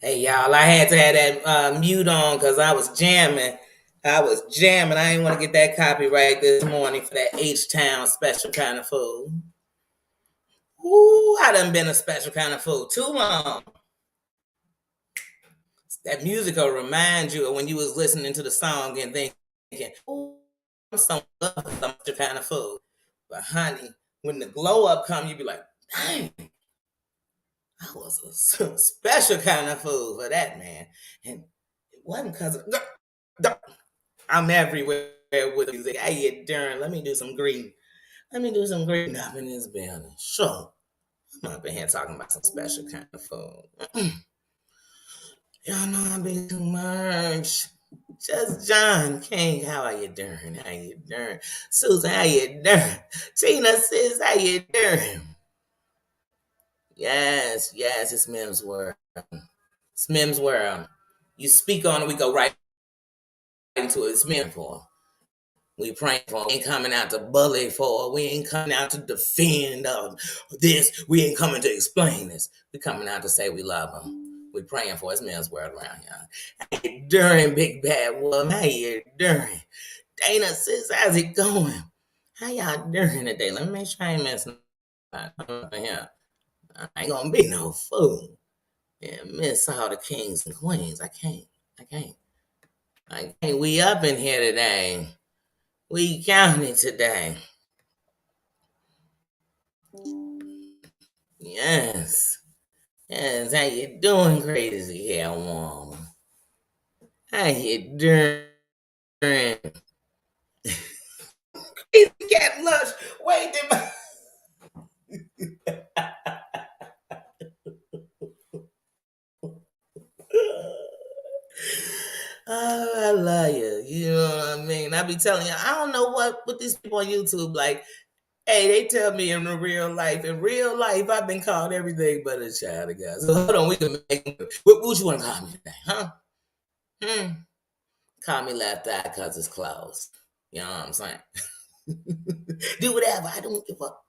Hey y'all, I had to have that mute on because I was jamming. I was jamming. I didn't want to get that copyright this morning for that H-Town special kind of food. Ooh, I done been a special kind of food too long. That music will remind you of when you was listening to the song and thinking, ooh, I'm so special kind of food. But honey, when the glow up come, you be like, dang, I was a special kind of food for that man. And it wasn't because of I'm everywhere with music. How you doing? Let me do some green. Let me do some green up in this building. Sure. I'm up in here talking about some special kind of food. Y'all know I be too much. Just John King, how are you doing? How you doing? Susan, how you doing? Tina says, how you doing? Yes, it's Mim's World. It's Mim's World. You speak on it, we go right into it. It's Mim's World. We praying for. We ain't coming out to bully for. We ain't coming out to defend this. We ain't coming to explain this. We coming out to say we love them. We praying for. It's Men's World around here. How you doing, Big Bad Wolf? How you doing? Dana sis, how's it going? How y'all doing today? Let me make sure I ain't messing up here. I ain't gonna be no fool. Yeah, miss all the kings and queens. I can't. I can't. We up in here today. We counting today. Yes. Yes. How you doing, crazy hair woman? How you doing? Crazy cat lush. Wait a Oh, I love you. You know what I mean? I be telling you, I don't know what with these people on YouTube like. Hey, they tell me in real life. In real life, I've been called everything but a child of God. So hold on, we can make. What you want to call me today, huh? Hmm. Call me left eye because it's closed. You know what I'm saying? Do whatever. I don't give up.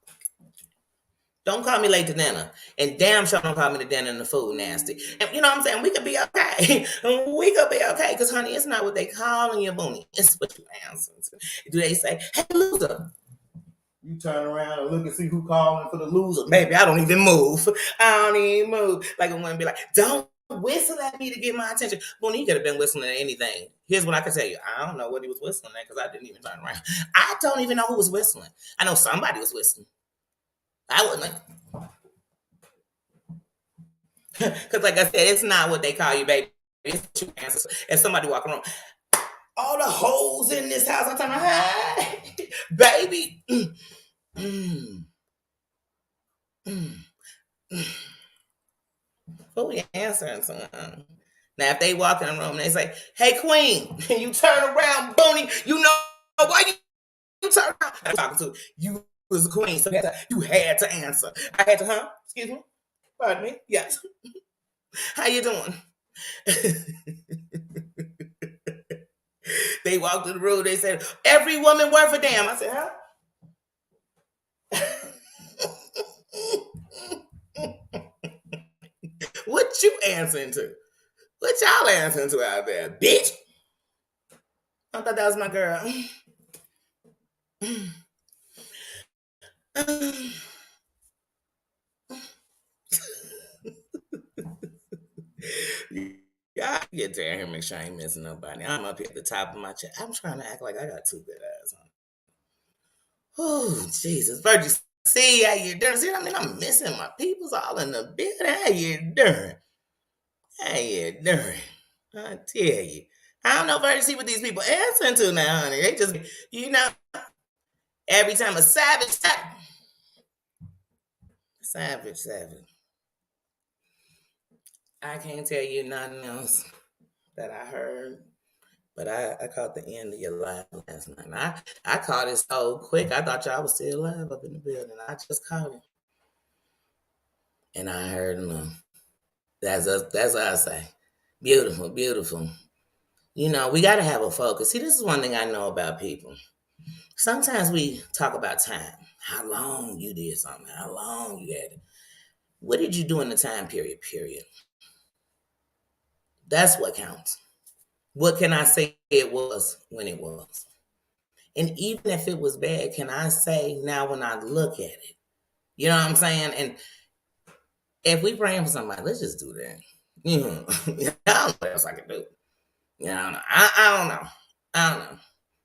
Don't call me late to dinner. And damn sure don't call me to dinner and the food nasty. And you know what I'm saying? We could be okay. We could be okay. Because, honey, it's not what they calling you, Booney. It's what you answer to. Do they say, hey, loser? You turn around and look and see who calling for the loser. Baby, I don't even move. I don't even move. Like, I'm going to be like, don't whistle at me to get my attention. Booney, you could have been whistling at anything. Here's what I can tell you. I don't know what he was whistling at because I didn't even turn around. I don't even know who was whistling. I know somebody was whistling. I wouldn't. Because, like I said, it's not what they call you, baby. It's what you answer. And somebody walking around, all the hoes in this house. I'm talking about, hey, baby. Mm, mm, mm. Who we answering to? Now, if they walk in the room and they say, hey, queen, and you turn around, Booney, you know why you turn around. I'm talking to you was the queen, so you had to answer. I had to, huh? Excuse me? Pardon me? Yes. How you doing? They walked in the room. They said, "Every woman worth a damn." I said, "Huh?" What you answering to? What y'all answering to out there, bitch? I thought that was my girl. Y'all get down here, make sure I ain't missing nobody. I'm up here at the top of my chest. I'm trying to act like I got two good eyes on. Oh, Jesus. Virgin, see how you doing? See, I mean, I'm missing my peoples all in the bed. How you doing? How you doing? I tell you. I don't know if I see what these people answering to now, honey. They just, you know, every time a savage. I can't tell you nothing else that I heard, but I caught the end of your live last night. And I caught it so quick. I thought y'all was still alive up in the building. I just caught it. And I heard them. That's what I say. Beautiful, beautiful. You know, we got to have a focus. See, this is one thing I know about people. Sometimes we talk about time, how long you did something, how long you had it. What did you do in the time period? That's what counts. What can I say it was when it was? And even if it was bad, can I say now when I look at it? You know what I'm saying? And if we praying for somebody, let's just do that. I don't know what else I can do. I don't know. I don't know. I don't know.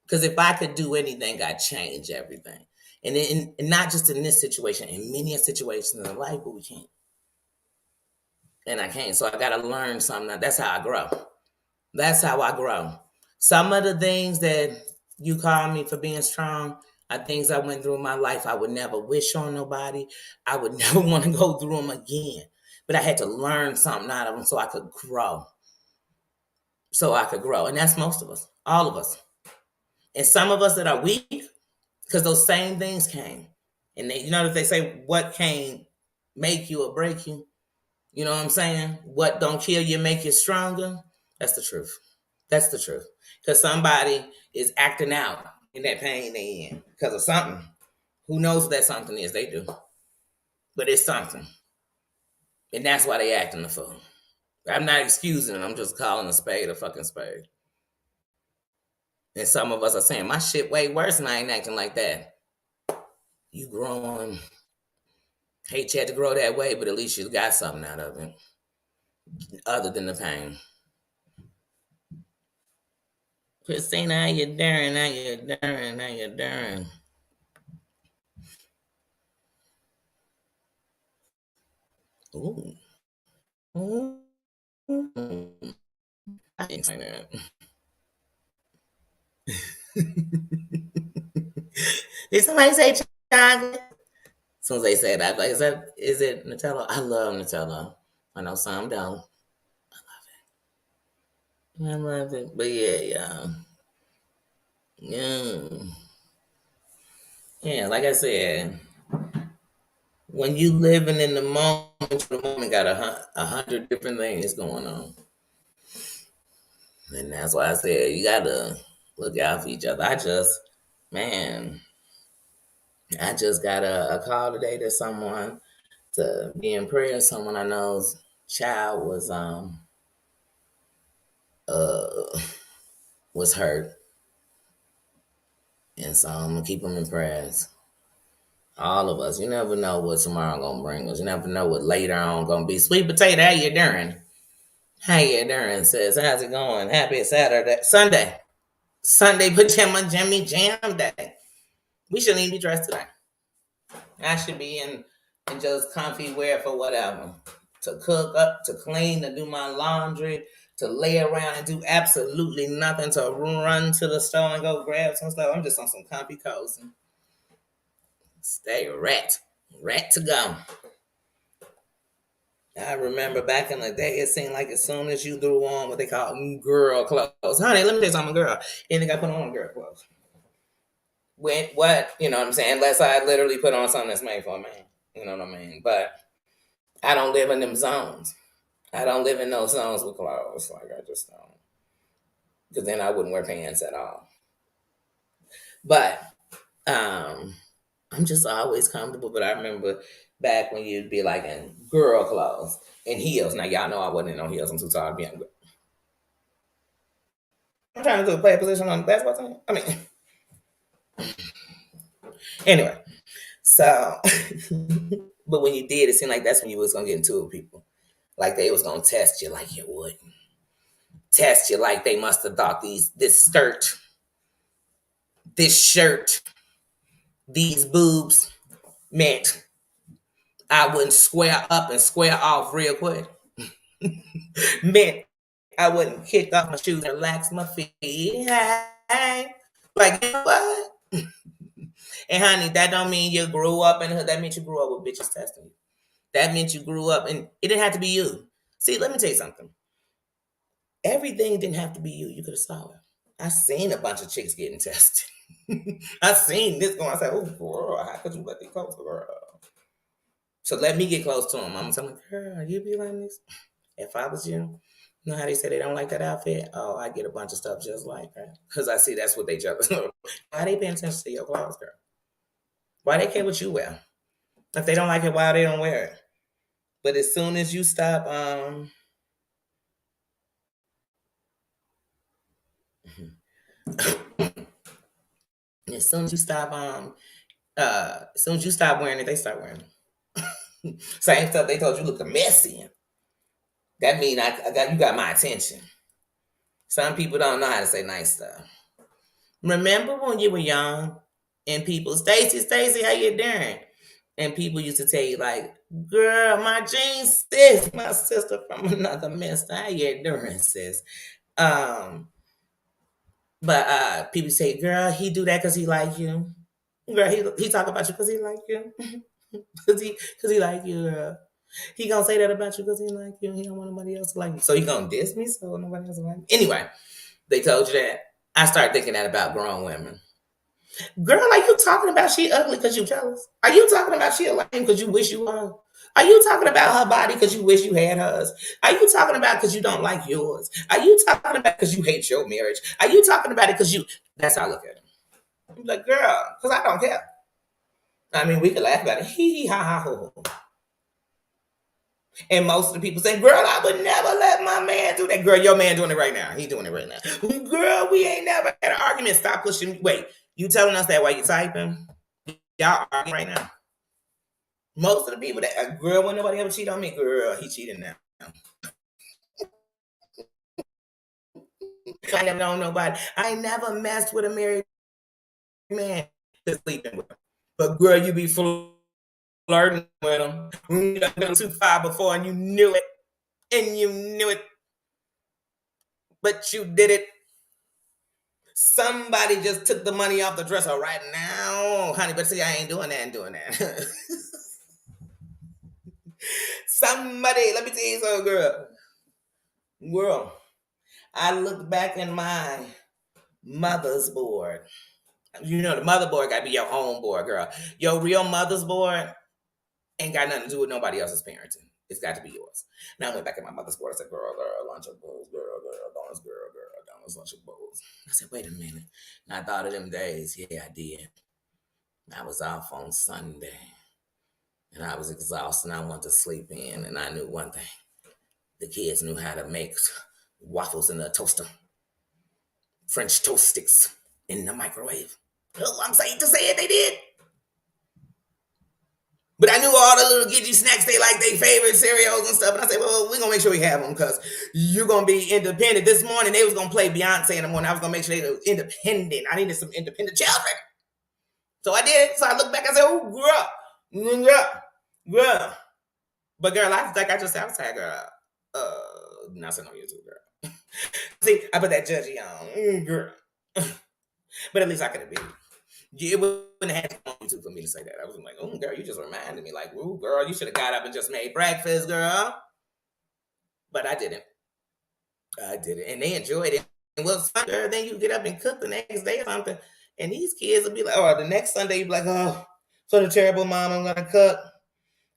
Because if I could do anything, I'd change everything. And not just in this situation, in many situations in life, but we can't. And I can't. So I got to learn something. That's how I grow. That's how I grow. Some of the things that you call me for being strong are things I went through in my life I would never wish on nobody. I would never want to go through them again. But I had to learn something out of them so I could grow. So I could grow. And that's most of us, all of us. And some of us that are weak, because those same things came. And they, if they say what can make you or break you, you know what I'm saying? What don't kill you make you stronger? That's the truth. That's the truth. Because somebody is acting out in that pain they in because of something. Who knows what that something is? They do. But it's something. And that's why they acting the fool. I'm not excusing it. I'm just calling a spade a fucking spade. And some of us are saying, my shit way worse and I ain't acting like that. You growing. Hate you had to grow that way, but at least you got something out of it. Other than the pain. Christina, how you doing? How you doing? How you doing? Ooh. Ooh. I didn't say that. Did somebody say chocolate? As soon as they say that, like, is it Nutella? I love Nutella. I know some don't. I love it. But yeah, yeah. Yeah. Yeah, like I said, when you living in the moment got a hundred different things going on. And that's why I said you gotta look out for each other. Man, I just got a call today to someone to be in prayer. Someone I know's child uh was hurt, and so I'm gonna keep them in prayers. All of us. You never know what tomorrow gonna bring us. You never know what later on gonna be. Sweet potato, how you doing? How you doing? Says, how's it going? Happy Saturday, Sunday pajama Jammy Jam Day. We shouldn't even be dressed today. I should be in just comfy wear for whatever. To cook up, to clean, to do my laundry, to lay around and do absolutely nothing, to run to the store and go grab some stuff. I'm just on some comfy cozy. Stay rat to go. I remember back in the day, it seemed like as soon as you threw on what they call girl clothes, honey, let me tell you something, girl. Anything I put on girl clothes. When what, you know what I'm saying? Unless I literally put on something that's made for a man. You know what I mean? But I don't live in them zones. I don't live in those zones with clothes. Like I just don't. Because then I wouldn't wear pants at all. But I'm just always comfortable. But I remember back when you'd be like in girl clothes and heels. Now y'all know I wasn't in no heels. I'm too tired of being. I'm trying to play a position on the basketball team. I mean, anyway. So, but when you did, it seemed like that's when you was gonna get into it with people. Like they was gonna test you, like you would test you, like they must have thought this skirt, this shirt, these boobs meant I wouldn't square up and square off real quick. Meant I wouldn't kick off my shoes and relax my feet. Hey. Like, you know what? And honey, that don't mean you grew up in the hood. That means you grew up with bitches testing you. That meant you grew up, and it didn't have to be you. See, let me tell you something. Everything didn't have to be you. You could have saw it. I seen a bunch of chicks getting tested. I seen this going. I said, "Oh, girl, how could you let me close the girl?" So let me get close to him. I'm telling, girl, you be like this. If I was you, you know how they say they don't like that outfit? Oh, I get a bunch of stuff just like that because I see that's what they jealous of. Why they paying attention to your clothes, girl? Why they care what you wear? If they don't like it, why they don't wear it? But as soon as you stop As soon as you stop, as soon as you stop wearing it, they start wearing it. Same stuff they told you look messy in. That mean I got you got my attention. Some people don't know how to say nice stuff. Remember when you were young and people, Stacy, how you doing? And people used to tell you like, girl, my jeans, sis, my sister from another mister. How you doing, sis? Um, but people say, girl, he do that because he like you. Girl, he talk about you because he like you. Cause he like you, girl. He gonna say that about you because he like you. He don't want nobody else to like you. So he gonna diss me so nobody else will like me. Anyway, they told you that. I started thinking that about grown women. Girl, are you talking about she ugly because you jealous? Are you talking about she a lame because you wish you were? Are you talking about her body because you wish you had hers? Are you talking about because you don't like yours? Are you talking about because you hate your marriage? Are you talking about it because you? That's how I look at it. I'm like, girl, because I don't care. I mean, we can laugh about it. Hee hee ha ha ho ho. And most of the people say, girl, I would never let my man do that. Girl, your man doing it right now. He doing it right now. Girl, we ain't never had an argument. Stop pushing me. Wait, you telling us that while you typing? Y'all arguing right now. Most of the people that, girl, when nobody ever cheat on me, girl, he cheating now. I never known nobody. I ain't never messed with a married man that's sleeping with him. But girl, you be flirting with him. You done been too far before and you knew it. And you knew it. But you did it. Somebody just took the money off the dresser right now. Honey, but see, I ain't doing that and doing that. Somebody, let me tell you something, girl. Girl, I looked back in my mother's board. You know, the motherboard got to be your own board, girl. Your real mother's board ain't got nothing to do with nobody else's parenting. It's got to be yours. Now I went back in my mother's board. I said, girl, Lunchables, girl, donuts, Lunchables. I said, wait a minute. And I thought of them days. Yeah, I did. I was off on Sunday. And I was exhausted and I wanted to sleep in. And I knew one thing. The kids knew how to make waffles in the toaster. French toast sticks in the microwave. Oh, I'm saying to say it, they did. But I knew all the little gidgy snacks they like, their favorite cereals and stuff. And I said, well, we're going to make sure we have them because you're going to be independent. This morning, they was going to play Beyonce in the morning. I was going to make sure they were independent. I needed some independent children. So I did. So I looked back. I said, oh, girl. But girl, I think I just outside, girl. Nothing on YouTube, girl. See, I put that judgy on. Girl. But at least I could have been. It wouldn't have had to come on YouTube for me to say that. I was like, oh, girl, you just reminded me. Like, ooh, girl, you should have got up and just made breakfast, girl. But I didn't. And they enjoyed it. And well, Sunday, then you get up and cook the next day or something. And these kids will be like, oh, the next Sunday, you'll be like, oh, so the terrible mom, I'm going to cook.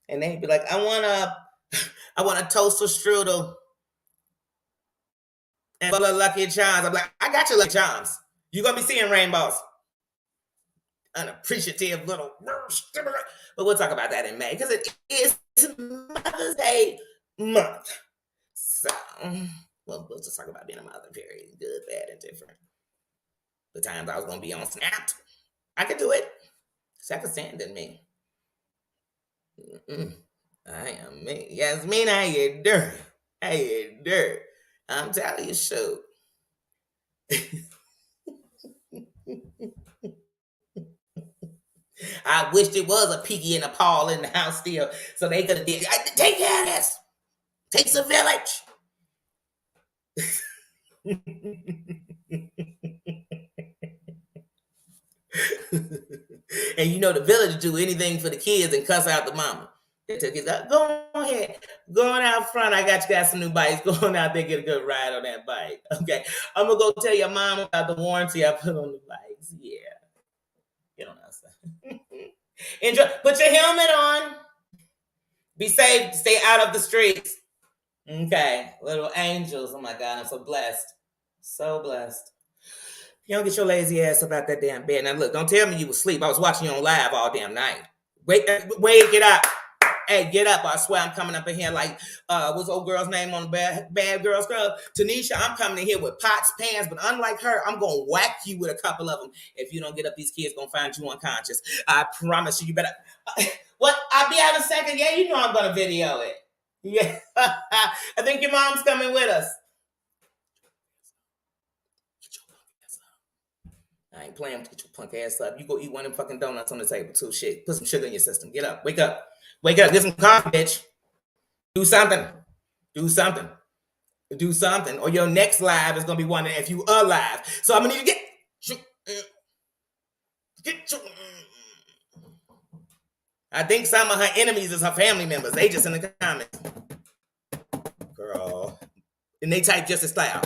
And they'd be like, I want a toaster strudel and full of Lucky Charms. I'm like, I got your Lucky Charms. You're going to be seeing rainbows. Unappreciative little. But we'll talk about that in May because it is Mother's Day month. So, we'll just talk about being a mother, period. Good, bad, and different. The times I was going to be on Snap, I could do it. So I could stand in me. I am me. Yasmin, how you doing? How you doing? I'm telling you, shoot. I wished it was a Piggy and a Paul in the house still, so they could have did. Take care of this. Takes a village. And you know the village do anything for the kids and cuss out the mama. They took his go ahead. Going out front. I got you guys some new bikes. Going out there, get a good ride on that bike. Okay. I'm gonna go tell your mom about the warranty I put on the bikes. Yeah. You don't know. Enjoy. Put your helmet on. Be safe. Stay out of the streets. Okay. Little angels. Oh my God. I'm so blessed. So blessed. You don't get your lazy ass up out that damn bed. Now look, don't tell me you was asleep. I was watching you on live all damn night. Wake it up. Hey, get up. I swear I'm coming up in here like, what's old girl's name on the Bad Girls Club? Tanisha, I'm coming in here with pots, pans, but unlike her, I'm going to whack you with a couple of them. If you don't get up, these kids going to find you unconscious. I promise you, you better. What? I'll be out in a second. Yeah, you know I'm going to video it. Yeah. I think your mom's coming with us. I ain't playing with your punk ass up. You go eat one of them fucking donuts on the table too. Shit. Put some sugar in your system. Get up. Wake up. Wake up. Get some coffee, bitch. Do something. Do something. Do something. Or your next live is gonna be wondering if you alive. So I'm gonna need to get I think some of her enemies is her family members. They just in the comments. Girl. And they type just as style.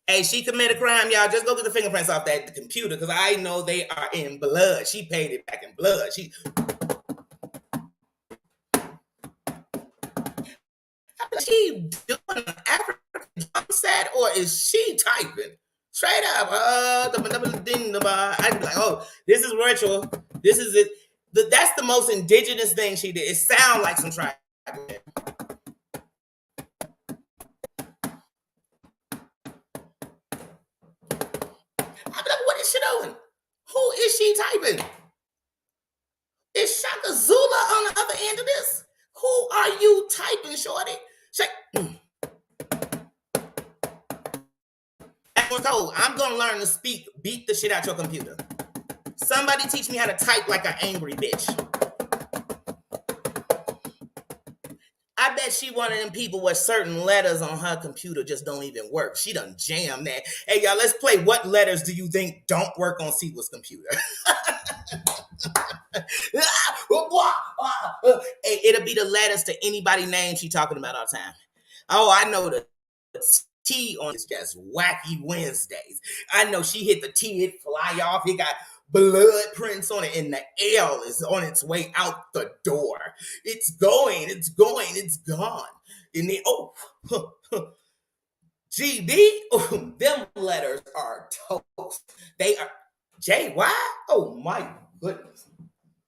Hey, she committed a crime, y'all. Just go get the fingerprints off the computer because I know they are in blood. She paid it back in blood. She doing an African drum set or is she typing? Straight up. I'd be like, oh, this is ritual. This is it. That's the most indigenous thing she did. It sounds like some tribe. What is she doing? Who is she typing? Is Shaka Zula on the other end of this? Who are you typing, shorty? I'm gonna learn to speak. Beat the shit out your computer. Somebody teach me how to type like an angry bitch. I bet she one of them people where certain letters on her computer just don't even work. She done jammed that. Hey, y'all, let's play What Letters Do You Think Don't Work on Siwa's computer? Hey, it'll be the letters to anybody name she talking about all the time. Oh, I know the T on it's just Wacky Wednesdays. I know she hit the T, it fly off. It got blood prints on it, and the L is on its way out the door. It's going, it's gone. And then, GB, them letters are toast. They are JY. Oh my goodness.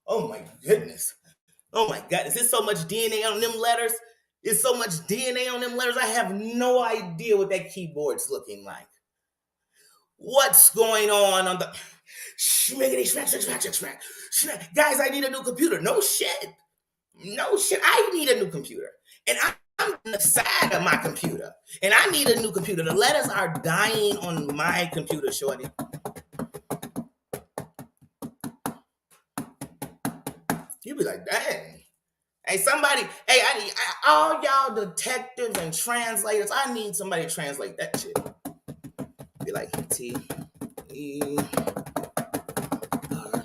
Oh my goodness. Oh my God. Is there so much DNA on them letters? There's so much DNA on them letters. I have no idea what that keyboard's looking like. What's going on the schmiggity schmack. Guys, I need a new computer. No shit. I need a new computer. And I'm on the side of my computer. And I need a new computer. The letters are dying on my computer, shorty. You'd be like, dang. Hey, somebody, I need all y'all detectives and translators. I need somebody to translate that shit. Be like, T, E, R.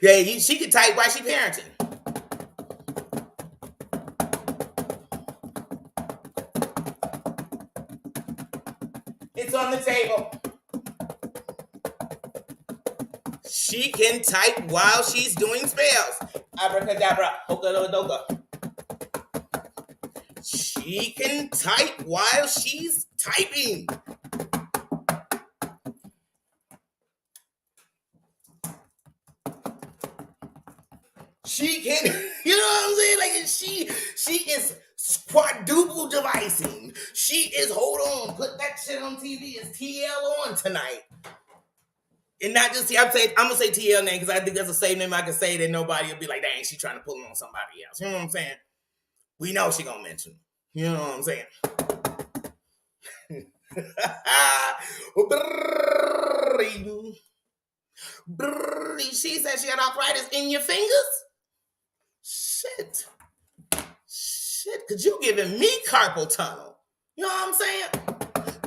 Yeah, she can type while she parenting. It's on the table. She can type while she's doing spells. Abracadabra, hokadodoka. She can type while she's typing. She can, you know what I'm saying? Like she is quadruple devising. She is, hold on, put that shit on TV. It's TL on tonight. And not just, I'm gonna say TL name because I think that's the same name I can say that nobody will be like, dang, she trying to pull on somebody else. You know what I'm saying? We know she gonna mention. You know what I'm saying? She said she had arthritis in your fingers? Shit. Could you giving me carpal tunnel? You know what I'm saying?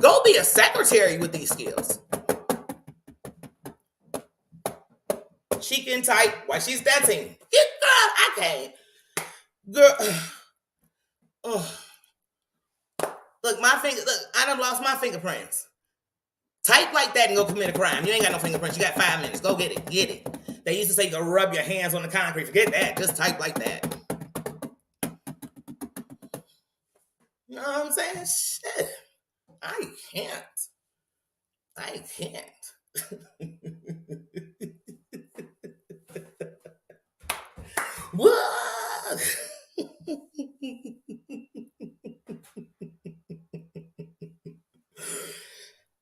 Go be a secretary with these skills. She can type while she's dancing. Girl, I can't. Girl. Look, I done lost my fingerprints. Type like that and go commit a crime. You ain't got no fingerprints. You got 5 minutes. Go get it. They used to say you go rub your hands on the concrete. Forget that. Just type like that. You know what I'm saying? Shit. I can't. I can't. What?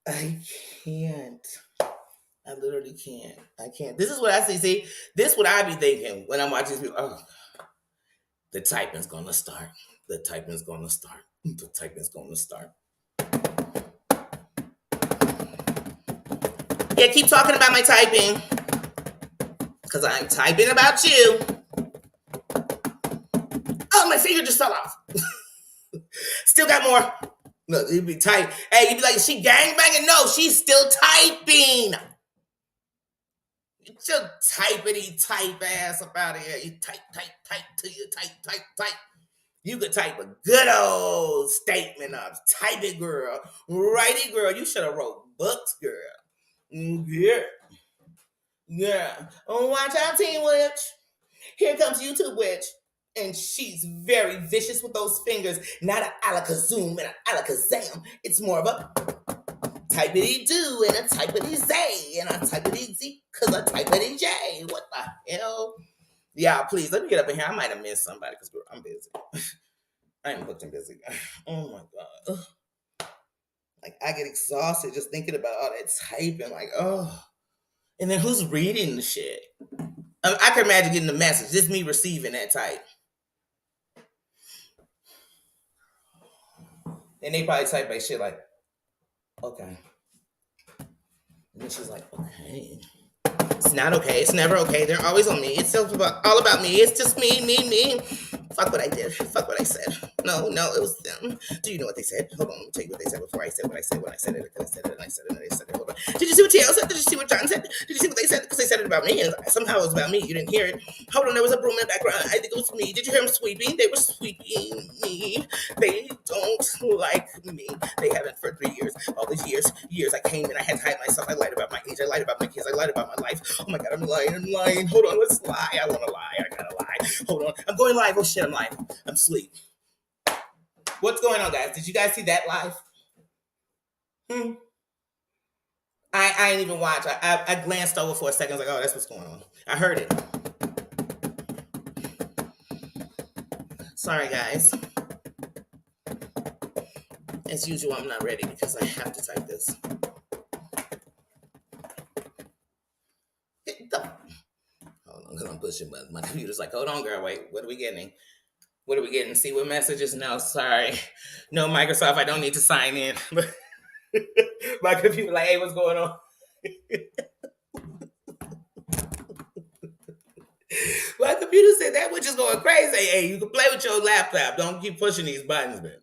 I can't. I literally can't. I can't. This is what I see. See, this is what I be thinking when I'm watching these people. Oh, the typing's gonna start. The typing's gonna start. The typing's gonna start. Yeah, keep talking about my typing. Because I'm typing about you. Oh, my finger just fell off. Still got more. Look, you'd be type. Hey, you'd be like, is she gangbanging? No, she's still typing. Get your typity type ass up out of here. You type till you type. You could type a good old statement up. Type it, girl. Write it, girl. You should have wrote books, girl. Yeah. Yeah. Oh, watch out, Teen Witch. Here comes YouTube Witch. And she's very vicious with those fingers. Not an alakazam and an alakazam. It's more of a typity do and a typity zay and a typity z because a typity j. What the hell? Yeah, please let me get up in here. I might have missed somebody because I'm busy. I am fucking busy. Oh my god. Like I get exhausted just thinking about all that typing. Like, oh. And then who's reading the shit? I can imagine getting the message. Just me receiving that type. And they probably type like shit like, okay. And then she's like, okay. It's not okay. It's never okay. They're always on me. It's all about me. It's just me. Fuck what I did. Fuck what I said. No, it was them. Do you know what they said? Hold on, let me tell you what they said before I said what I said when I said it. Because I said it and I said it and they said it. Hold on. Did you see what TL said? Did you see what John said? Did you see what they said? Because they said it about me and somehow it was about me. You didn't hear it. Hold on, there was a broom in the background. I think it was me. Did you hear them sweeping? They were sweeping me. They don't like me. They haven't for 3 years. All these years I came and I had to hide myself. I lied about my age. I lied about my kids. I lied about my life. Oh my god, I'm lying. Hold on, let's lie. I want to lie. I gotta lie. Hold on. I'm going live. Oh shit, I'm live. I'm asleep. What's going on, guys? Did you guys see that live? I ain't even watch. I glanced over for a second. I was like, oh, that's what's going on. I heard it. Sorry, guys. As usual, I'm not ready because I have to type this. Hold on, because I'm pushing buttons. My computer's like, hold on, girl, wait. What are we getting? See what messages? No, sorry. No, Microsoft, I don't need to sign in. My computer like, hey, what's going on? My computer said that which is going crazy. Hey, you can play with your laptop. Don't keep pushing these buttons, man.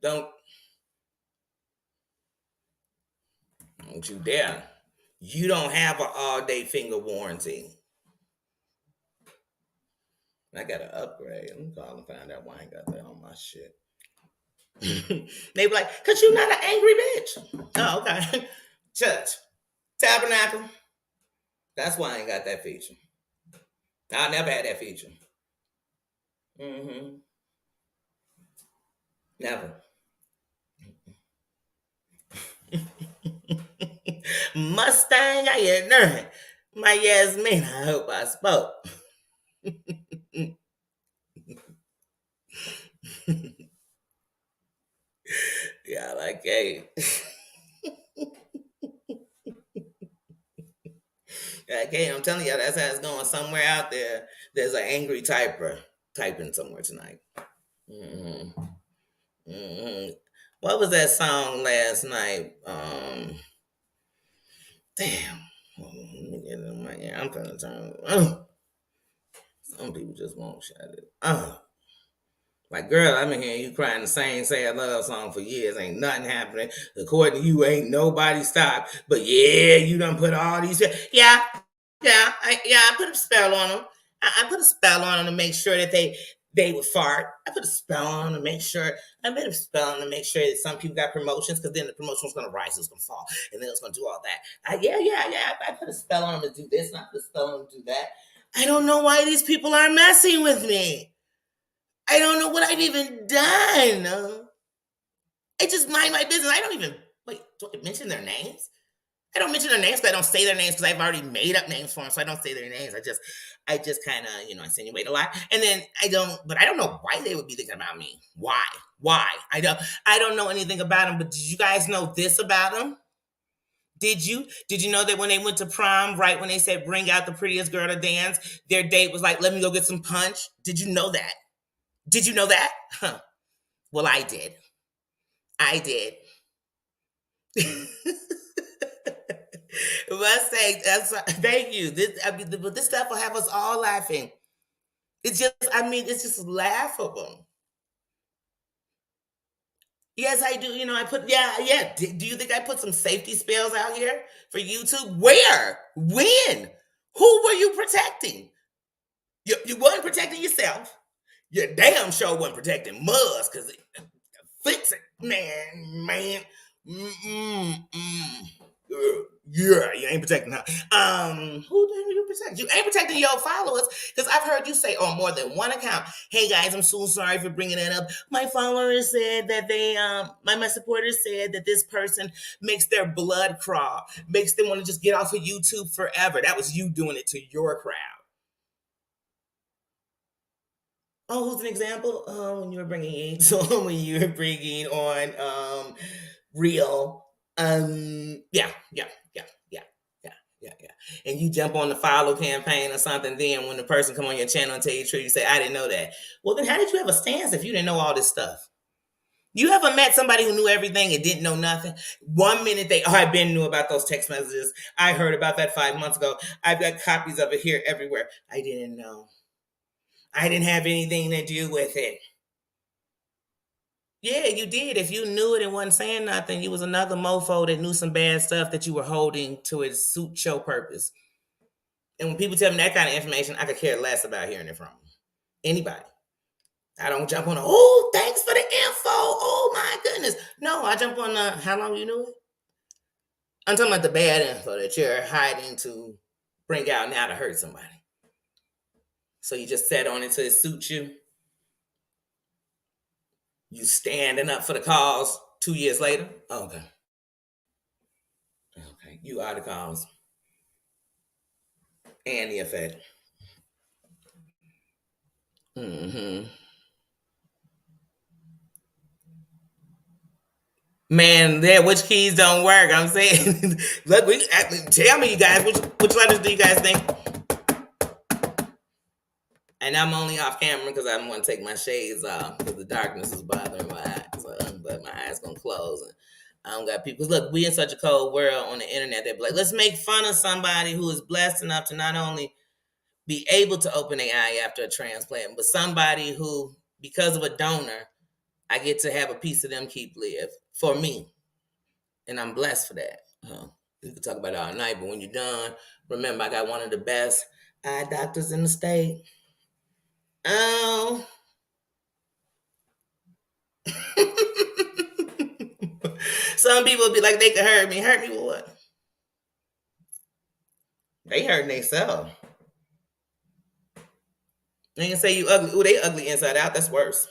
Don't you dare. You don't have an all-day finger warranty. I got to upgrade. I'm calling to find out why I ain't got that on my shit. They be like, because you're not an angry bitch. Oh, okay. Church. Tabernacle. That's why I ain't got that feature. I never had that feature. Never. Mustang, how you doing? My Yasmin, I hope I spoke. Yeah, like, hey. Okay, I'm telling you, that's how it's going. Somewhere out there, there's an angry typer typing somewhere tonight. What was that song last night? Damn. Let me get it in my ear. I'm trying to turn. Some people just won't shut it. Like, girl, I've been hearing you crying the same Say I Love song for years. Ain't nothing happening. According to you, ain't nobody stopped. But yeah, you done put all these. Yeah, I put a spell on them. I put a spell on them to make sure that they would fart. I put a spell on them to make sure. I put a spell on them to make sure that some people got promotions because then the promotion was going to rise, it was going to fall, and then it was going to do all that. Yeah. I put a spell on them to do this, and I put a spell on them to do that. I don't know why these people are messing with me. I don't know what I've even done. I just mind my business. I don't even wait. Do I mention their names? I don't mention their names because I don't say their names because I've already made up names for them, so I don't say their names. I just kind of, insinuate a lot, and then but I don't know why they would be thinking about me. Why? Why? I don't know anything about them. But did you guys know this about them? Did you? Did you know that when they went to prom, right when they said bring out the prettiest girl to dance, their date was like, let me go get some punch? Did you know that? Did you know that? Huh. Well, I did. I did. Must say, thank you. But this stuff will have us all laughing. It's just laughable. Yes, I do. I put, yeah, yeah. Do you think I put some safety spells out here for YouTube? Where? When? Who were you protecting? You wasn't protecting yourself. You damn sure wasn't protecting Muzz because fix it, man. Mm-mm-mm. Yeah, you ain't protecting her. Who do you protect? You ain't protecting your followers because I've heard you say on more than one account, "Hey guys, I'm so sorry for bringing that up. My followers said that my supporters said that this person makes their blood crawl, makes them want to just get off of YouTube forever." That was you doing it to your crowd. Oh, who's an example? When you were bringing so when you were bringing on real, yeah, yeah, yeah, yeah, yeah, yeah, yeah, and you jump on the follow campaign or something. Then when the person come on your channel and tell you the truth, you say, "I didn't know that." Well, then how did you have a stance if you didn't know all this stuff? You ever met somebody who knew everything and didn't know nothing? One minute I've been knew about those text messages. I heard about that 5 months ago. I've got copies of it here everywhere. I didn't know. I didn't have anything to do with it. Yeah, you did. If you knew it and wasn't saying nothing, you was another mofo that knew some bad stuff that you were holding to its suit show purpose. And when people tell me that kind of information, I could care less about hearing it from anybody. I don't jump on the, oh, thanks for the info. Oh my goodness. No, I jump on the, how long you knew it? I'm talking about the bad info that you're hiding to bring out now to hurt somebody. So you just sat on it till it suits you. You standing up for the cause 2 years later. Okay. Okay. You are the cause and the effect. Hmm. Man, yeah, which keys don't work? I'm saying, look, tell me, you guys, which letters do you guys think? And I'm only off camera because I'm going to take my shades off because the darkness is bothering my eyes. But my eyes gonna close. And I don't got people. Look, we in such a cold world on the internet that be like, let's make fun of somebody who is blessed enough to not only be able to open their eye after a transplant, but somebody who, because of a donor, I get to have a piece of them keep live for me. And I'm blessed for that. We could talk about it all night, but when you're done, remember I got one of the best eye doctors in the state. Oh. Some people be like, they could hurt me. Hurt me with what? They hurting themselves. They can say you ugly. Ooh, they ugly inside out. That's worse.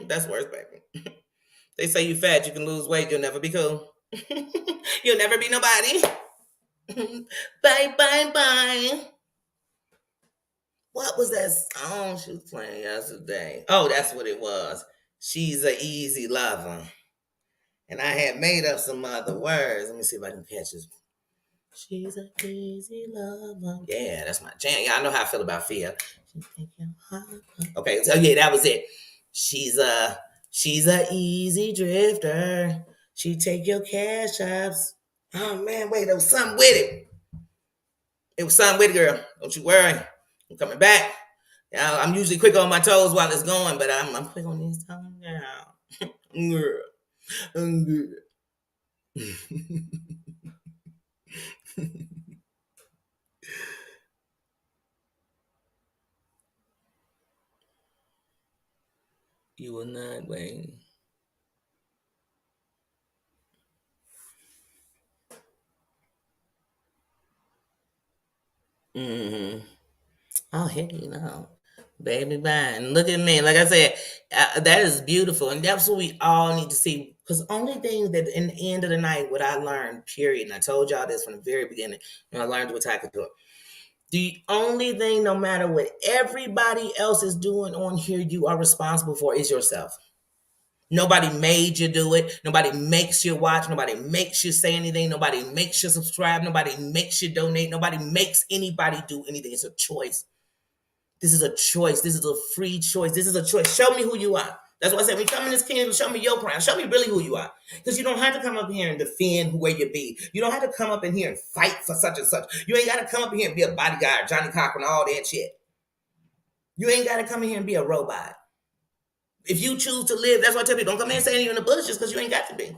That's worse, baby. They say you fat, you can lose weight, you'll never be cool. You'll never be nobody. Bye, bye, bye. What was that song she was playing yesterday? Oh, that's what it was. She's a easy lover. And I had made up some other words. Let me see if I can catch this. She's a easy lover. Yeah, that's my jam. Y'all know how I feel about fear. Okay, so yeah, that was it. She's a easy drifter. She take your cash apps. Oh man, wait, there was something with it. It was something with it, girl. Don't you worry. I'm coming back. Yeah, I'm usually quick on my toes while it's going, but I'm quick on these toes now. Girl. I'm good. You will not wait. Mm-hmm. Oh, heck, baby, bye. And look at me. Like I said, that is beautiful, and that's what we all need to see. Because only thing that in the end of the night, what I learned, period, and I told y'all this from the very beginning when I learned what I could do. The only thing, no matter what everybody else is doing on here, you are responsible for is yourself. Nobody made you do it. Nobody makes you watch. Nobody makes you say anything. Nobody makes you subscribe. Nobody makes you donate. Nobody makes anybody do anything. It's a choice. This is a choice. This is a free choice. This is a choice. Show me who you are. That's why I said, when you come in this kingdom, show me your crown. Show me really who you are. Because you don't have to come up here and defend where you be. You don't have to come up in here and fight for such and such. You ain't got to come up in here and be a bodyguard, Johnny Cochran, all that shit. You ain't got to come in here and be a robot. If you choose to live, that's why I tell people, don't come in and say you in the bushes because you ain't got to be.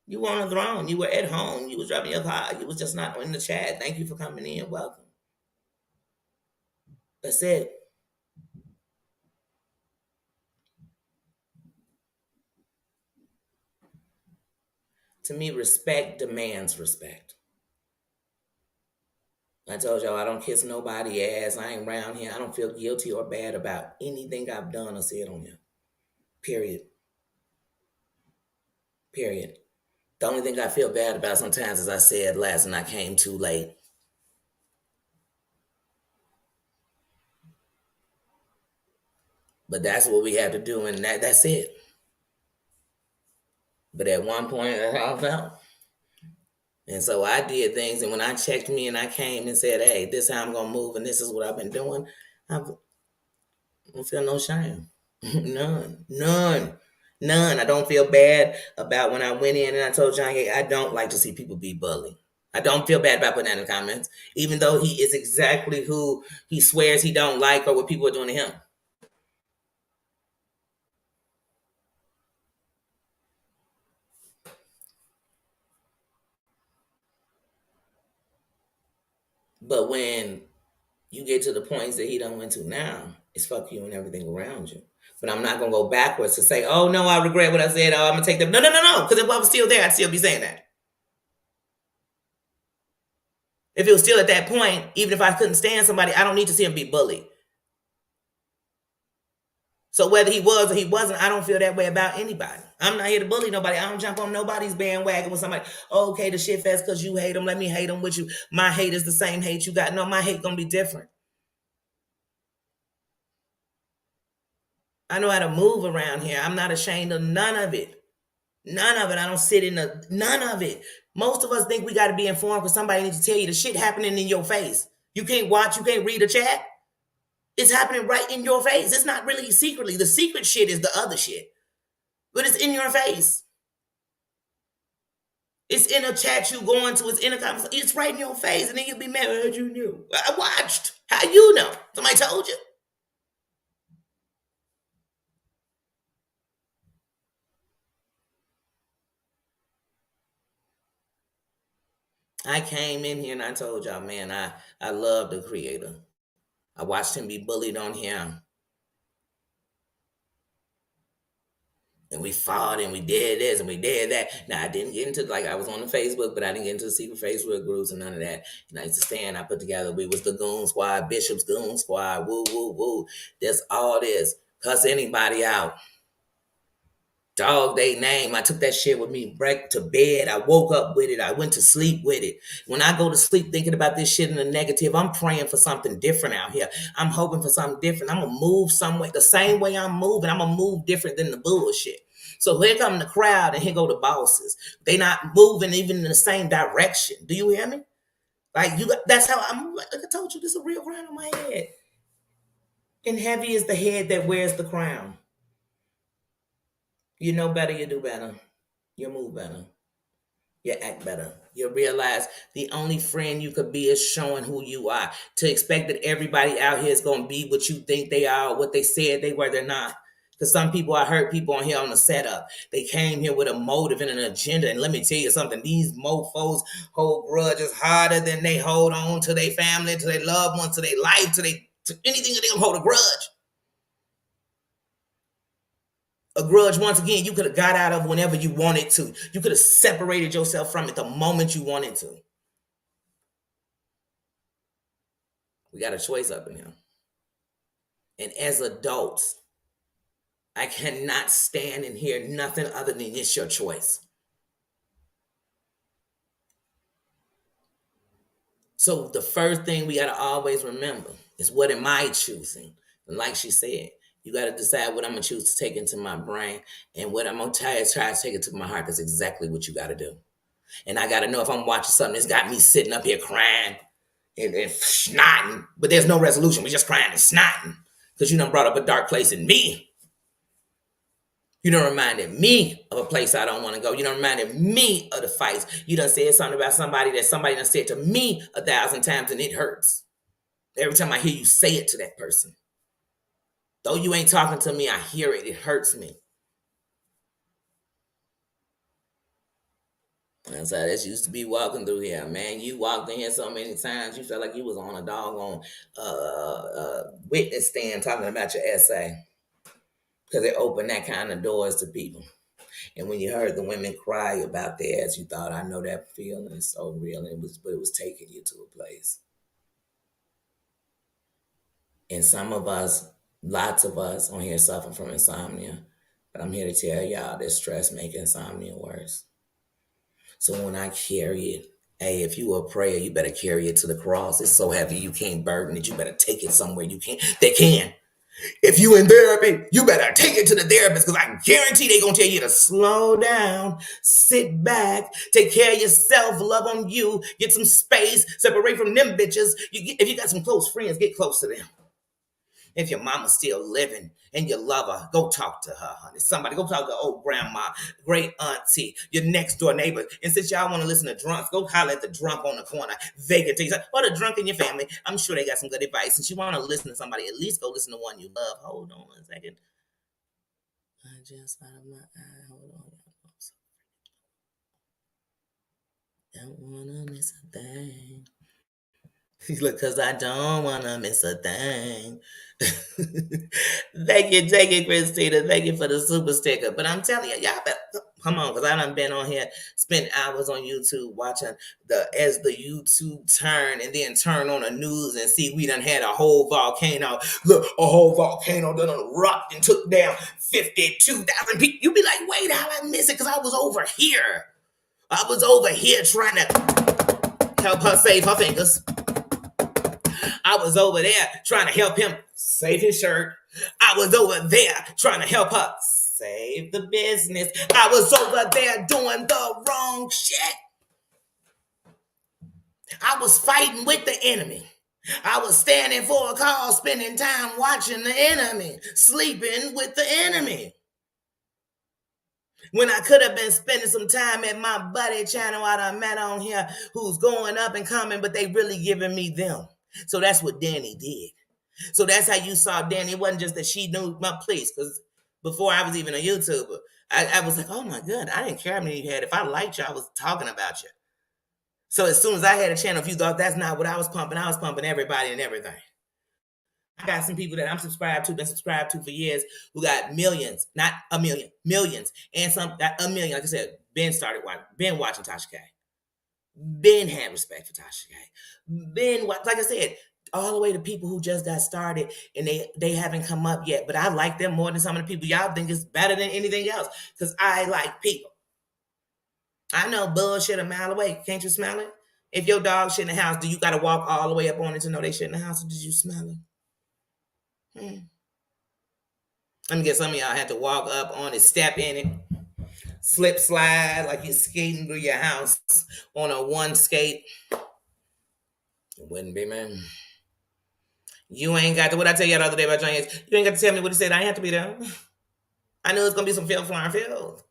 You were on a throne. You were at home. You was driving your car. You was just not in the chat. Thank you for coming in. Welcome. That's it. To me, respect demands respect. I told y'all I don't kiss nobody ass. I ain't around here. I don't feel guilty or bad about anything I've done or said on here. Period. Period. The only thing I feel bad about sometimes is I said last and I came too late. But that's what we have to do, and that's it. But at one point, that's how I felt. And so I did things, and when I checked me and I came and said, hey, this is how I'm going to move, and this is what I've been doing, I don't feel no shame. None. None. I don't feel bad about when I went in and I told John, hey, I don't like to see people be bullied. I don't feel bad about putting that in the comments, even though he is exactly who he swears he don't like or what people are doing to him. But when you get to the points that he done went to now, it's fuck you and everything around you. But I'm not gonna go backwards to say, oh no, I regret what I said. Oh, I'm gonna take them. No. Because if I was still there, I'd still be saying that. If it was still at that point, even if I couldn't stand somebody, I don't need to see him be bullied. So whether he was or he wasn't, I don't feel that way about anybody. I'm not here to bully nobody. I don't jump on nobody's bandwagon with somebody. Oh, okay, the shit fest because you hate them. Let me hate them with you. My hate is the same hate you got. No, my hate gonna be different. I know how to move around here. I'm not ashamed of none of it. None of it. I don't sit in none of it. Most of us think we got to be informed because somebody needs to tell you the shit happening in your face. You can't watch, you can't read a chat. It's happening right in your face. It's not really secretly. The secret shit is the other shit. But it's in your face. It's in a chat you go into, it's in a conversation. It's right in your face. And then you'll be mad, how you knew? I watched. How you know? Somebody told you? I came in here and I told y'all, man, I love the creator. I watched him be bullied on here. And we fought and we did this and we did that. Now, I didn't get into, like, I was on the Facebook, but I didn't get into the secret Facebook groups and none of that. And I used to stand, I put together, we was the Goon Squad, Bishop's Goon Squad, woo, woo, woo. There's all this. Cuss anybody out. Dog they name. I took that shit with me right to bed. I woke up with it. I went to sleep with it. When I go to sleep thinking about this shit in the negative, I'm praying for something different out here. I'm hoping for something different. I'm going to move some way. The same way I'm moving, I'm going to move different than the bullshit. So here come the crowd and here go the bosses. They not moving even in the same direction. Do you hear me? Like that's how I'm. Like I told you, this is a real crown on my head. And heavy is the head that wears the crown. You know better, you do better. You move better. You act better. You realize the only friend you could be is showing who you are. To expect that everybody out here is going to be what you think they are, or what they said they were, they're not. Because some people, I heard people on here on the setup, they came here with a motive and an agenda. And let me tell you something, these mofos hold grudges harder than they hold on to their family, to their loved ones, to their life, to anything that they can hold a grudge. A grudge, once again, you could have got out of whenever you wanted to. You could have separated yourself from it the moment you wanted to. We got a choice up in here. And as adults, I cannot stand and hear nothing other than it's your choice. So the first thing we got to always remember is, what am I choosing? And like she said, you got to decide what I'm going to choose to take into my brain, and what I'm going to try to take it to my heart. That's exactly what you got to do. And I got to know if I'm watching something that's got me sitting up here crying and snotting, but there's no resolution. We're just crying and snotting because you done brought up a dark place in me. You done reminded me of a place I don't want to go. You done reminded me of the fights. You done said something about somebody that somebody done said to me 1,000 times, and it hurts. Every time I hear you say it to that person. Though you ain't talking to me, I hear it. It hurts me. That's how this used to be walking through here, man. You walked in here so many times, you felt like you was on a doggone witness stand talking about your essay, because it opened that kind of doors to people. And when you heard the women cry about theirs, you thought, I know that feeling is so real. And but it was taking you to a place. And some of us, lots of us on here suffer from insomnia. But I'm here to tell y'all that stress makes insomnia worse. So when I carry it, hey, if you a prayer, you better carry it to the cross. It's so heavy you can't burden it. You better take it somewhere you can. They can. If you in therapy, you better take it to the therapist, because I guarantee they gonna tell you to slow down, sit back, take care of yourself, love on you, get some space, separate from them bitches. If you got some close friends, get close to them. If your mama's still living and you love her, go talk to her, honey. Somebody, go talk to old grandma, great auntie, your next door neighbor. And since y'all want to listen to drunks, go holler at the drunk on the corner. They can take, or the drunk in your family. I'm sure they got some good advice. Since you want to listen to somebody, at least go listen to one you love. Hold on a second. I just out of my eye. Hold on. Don't wanna miss a thing. Look, because I don't want to miss a thing. Thank you, Christina. Thank you for the super sticker. But I'm telling you, y'all better come on, because I done been on here, spent hours on YouTube watching as the YouTube turn, and then turn on the news and see we done had a whole volcano. Look, a whole volcano done erupted and took down 52,000 people. You be like, wait, how I miss it? Because I was over here. I was over here trying to help her save her fingers. I was over there trying to help him save his shirt. I was over there trying to help her save the business. I was over there doing the wrong shit. I was fighting with the enemy. I was standing for a cause, spending time watching the enemy, sleeping with the enemy. When I could have been spending some time at my buddy channel I done met on here, who's going up and coming, but they really giving me them. So that's what Danny did. So that's how you saw Danny. It wasn't just that she knew my place, because before I was even a YouTuber, I was like, oh my God, I didn't care how many you had. If I liked you, I was talking about you. So as soon as I had a channel, if you thought that's not what I was pumping everybody and everything. I got some people that I'm subscribed to, been subscribed to for years, who got millions, not a million, millions, and some got a million. Like I said, been watching Tasha K. Been had respect for Tasha K. Been, like I said, all the way to people who just got started and they haven't come up yet. But I like them more than some of the people y'all think is better than anything else, because I like people. I know bullshit a mile away. Can't you smell it? If your dog shit in the house, do you got to walk all the way up on it to know they shit in the house, or did you smell it? Let me get some of y'all had to walk up on it, step in it, slip slide like you're skating through your house on a one skate. It wouldn't be, man. You ain't got to, what I tell you the other day about John Yates, you ain't got to tell me what he said. I ain't have to be there. I knew it was going to be some field flying field.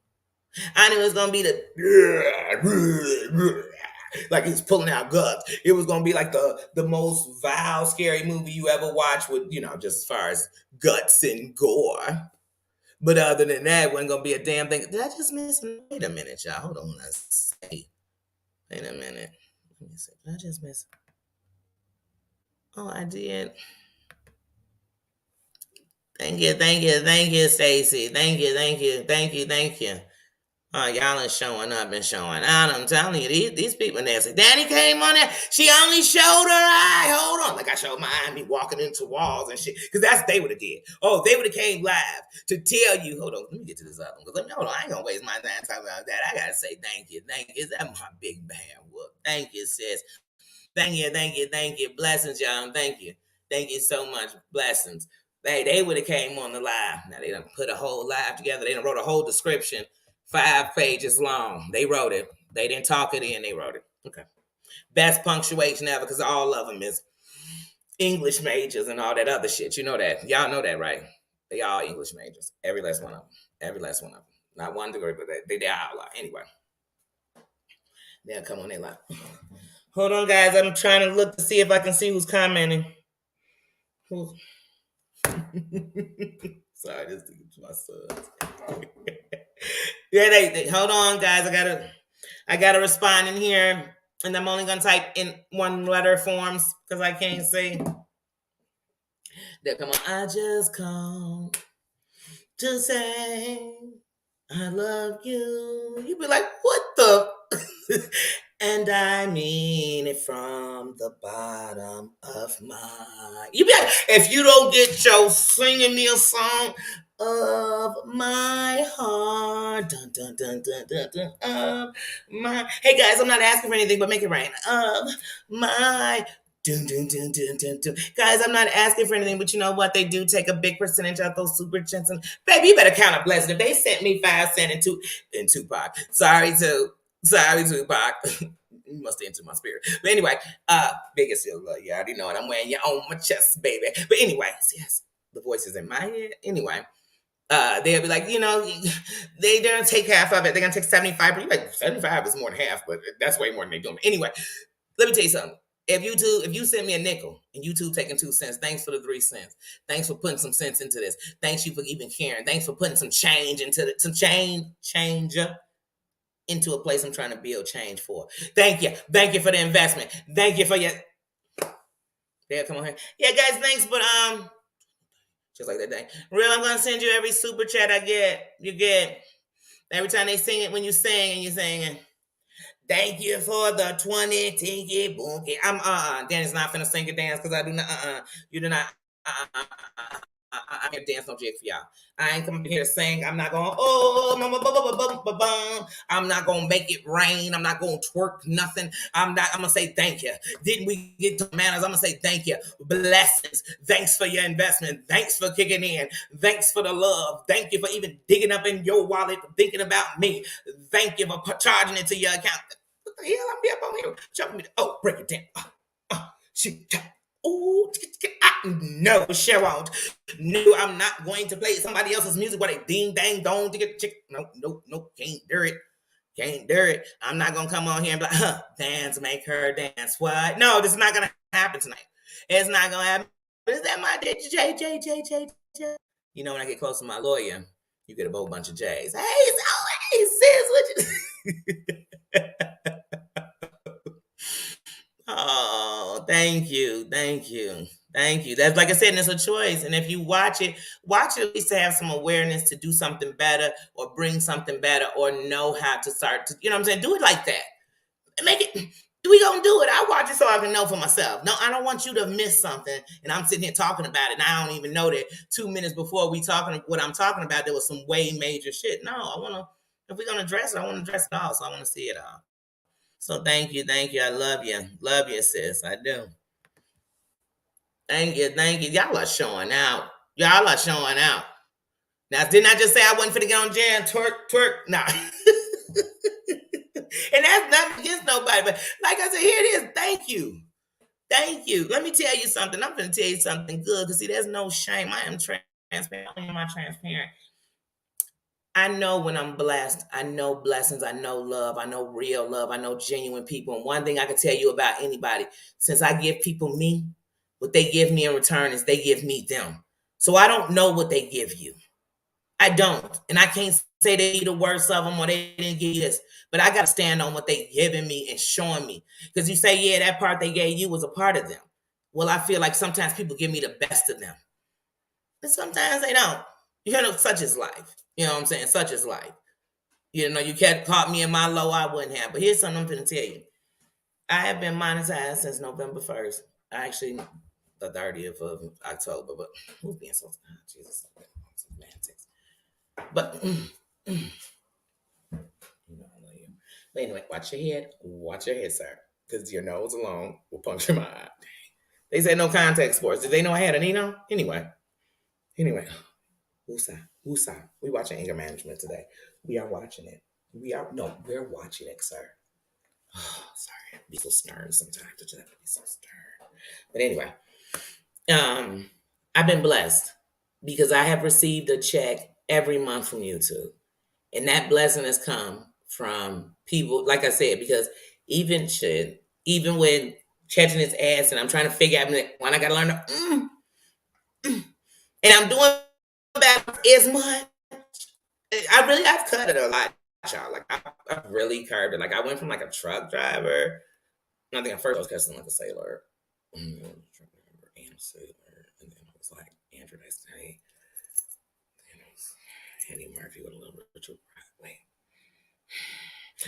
I knew it was going to be the, like he's pulling out guts. It was going to be like the most vile, scary movie you ever watched with, just as far as guts and gore. But other than that, wasn't going to be a damn thing. Did I just miss? Wait a minute, y'all. Hold on. Let's see. Wait a minute. Let me see. Did I just miss? Oh, I did. Thank you, Stacy. Thank you. Y'all ain't showing up and showing out. I'm telling you, these people nasty. Danny came on there. She only showed her eye. Hold on. Like I showed my eye, me walking into walls and shit. Because that's what they would have did. Oh, they would have came live to tell you. Hold on. Let me get to this other one. Hold on. I ain't going to waste my time talking about that. I got to say thank you. Thank you. Is that my big man whoop? Thank you, sis. Thank you. Thank you. Thank you. Blessings, y'all. Thank you. Thank you so much. Blessings. They would have came on the live. Now they done put a whole live together. They done wrote a whole description, 5 pages long. They wrote it. They didn't talk it in. They wrote it. Okay. Best punctuation ever because all of them is English majors and all that other shit. You know that. Y'all know that, right? They all English majors. Every last one of them. Every last one of them. Not one degree, but they all are. Anyway. They'll come on their live. Hold on, guys. I'm trying to look to see if I can see who's commenting. Who? Sorry, this is my son. Yeah, they hold on, guys. I gotta respond in here, and I'm only gonna type in one letter forms because I can't see. They'll come on. I just come to say I love you. You be like, what the? And I mean it from the bottom of my. You be like, if you don't get your singing me a song of my heart, dun dun dun dun dun dun, of my. Hey guys, I'm not asking for anything, but make it rain. Of my. Dun, dun, dun, dun, dun, dun. Guys, I'm not asking for anything, but you know what? They do take a big percentage of those super chats. And baby, you better count a blessing. If they sent me 5 cents and Tupac. Sorry, Tupac. You must have entered my spirit. But anyway, biggest still love you. I already know it. I'm wearing you on my chest, baby. But anyway, yes, the voice is in my head. Anyway, they'll be like, they're gonna take half of it. They're gonna take 75. But you're like, 75 is more than half, but that's way more than they doing. Anyway, let me tell you something. If you send me a nickel and YouTube taking 2 cents, thanks for the 3 cents. Thanks for putting some sense into this. Thanks you for even caring. Thanks for putting some change into it. Some change into a place I'm trying to build change for. Thank you. Thank you for the investment. Thank you for your. Yeah, come on here. Yeah, guys, thanks, but just like that thing. Real, I'm gonna send you every super chat I get. You get every time they sing it when you sing and you're singing. Thank you for the 20 tinky boonky. Danny's not finna sing a dance because I do not, you do not, I can't dance no jig for y'all. I ain't coming here to sing. I'm not going, I'm not going to make it rain. I'm not going to twerk nothing. I'm going to say thank you. Didn't we get to manners? I'm going to say thank you. Blessings. Thanks for your investment. Thanks for kicking in. Thanks for the love. Thank you for even digging up in your wallet, thinking about me. Thank you for charging it to your account. What the hell? I'm up on here. Jumping me. Oh, break it down. Shoot. Oh, no, Sharon. No, I'm not going to play somebody else's music where they ding, dang, dong, chick. No, can't do it. Can't do it. I'm not going to come on here and be like, dance, make her dance. What? No, this is not going to happen tonight. It's not going to happen. Is that my J? You know, when I get close to my lawyer, you get a whole bunch of J's. Hey, sis, what you... Oh, thank you. That's like I said, it's a choice. And if you watch it at least to have some awareness to do something better or bring something better or know how to start to, you know what I'm saying? Do it like that. Make it, we gonna do it. I watch it so I can know for myself. No, I don't want you to miss something. And I'm sitting here talking about it. And I don't even know that 2 minutes before we talking what I'm talking about, there was some way major shit. No, if we're gonna address it, I want to address it all. So I want to see it all. So thank you. I love you, sis. I do. Thank you. Y'all are showing out. Now, didn't I just say I wasn't finna get on jam, twerk? Nah. And that's nothing against nobody, but like I said, here it is. Thank you. Let me tell you something. I'm gonna tell you something good, because see, there's no shame. I am transparent. I am transparent. I know when I'm blessed, I know blessings, I know love, I know real love, I know genuine people. And one thing I can tell you about anybody, since I give people me, what they give me in return is they give me them. So I don't know what they give you. I don't. And I can't say they be the worst of them or they didn't give you this. But I got to stand on what they giving me and showing me. Because you say, yeah, that part they gave you was a part of them. Well, I feel like sometimes people give me the best of them. But sometimes they don't. Such is life. You know what I'm saying? Such is life. You know, you kept caught me in my low, I wouldn't have. But here's something I'm going to tell you. I have been monetized since November 1st. Actually, the 30th of October. But who's being so Jesus? Semantics. But you know, I love you. But anyway, watch your head. Watch your head, sir. Because your nose alone will puncture my eye. They said no contact sports. Did they know I had an Eno? Anyway. Woosah. We watching anger management today. We are watching it. We're watching it, sir. Oh, sorry. Be so stern sometimes. I just have to be so stern. But anyway, I've been blessed because I have received a check every month from YouTube. And that blessing has come from people, like I said, because even when catching his ass and I'm trying to figure out when I gotta learn to and I'm doing that as much. I've cut it a lot, y'all. Like I've really curved it. Like I went from like a truck driver. I think at first I was cussing like a sailor. And a sailor. And then I was like Andrew Destiny. And it was Eddie Murphy with a little bit of truth. Wait.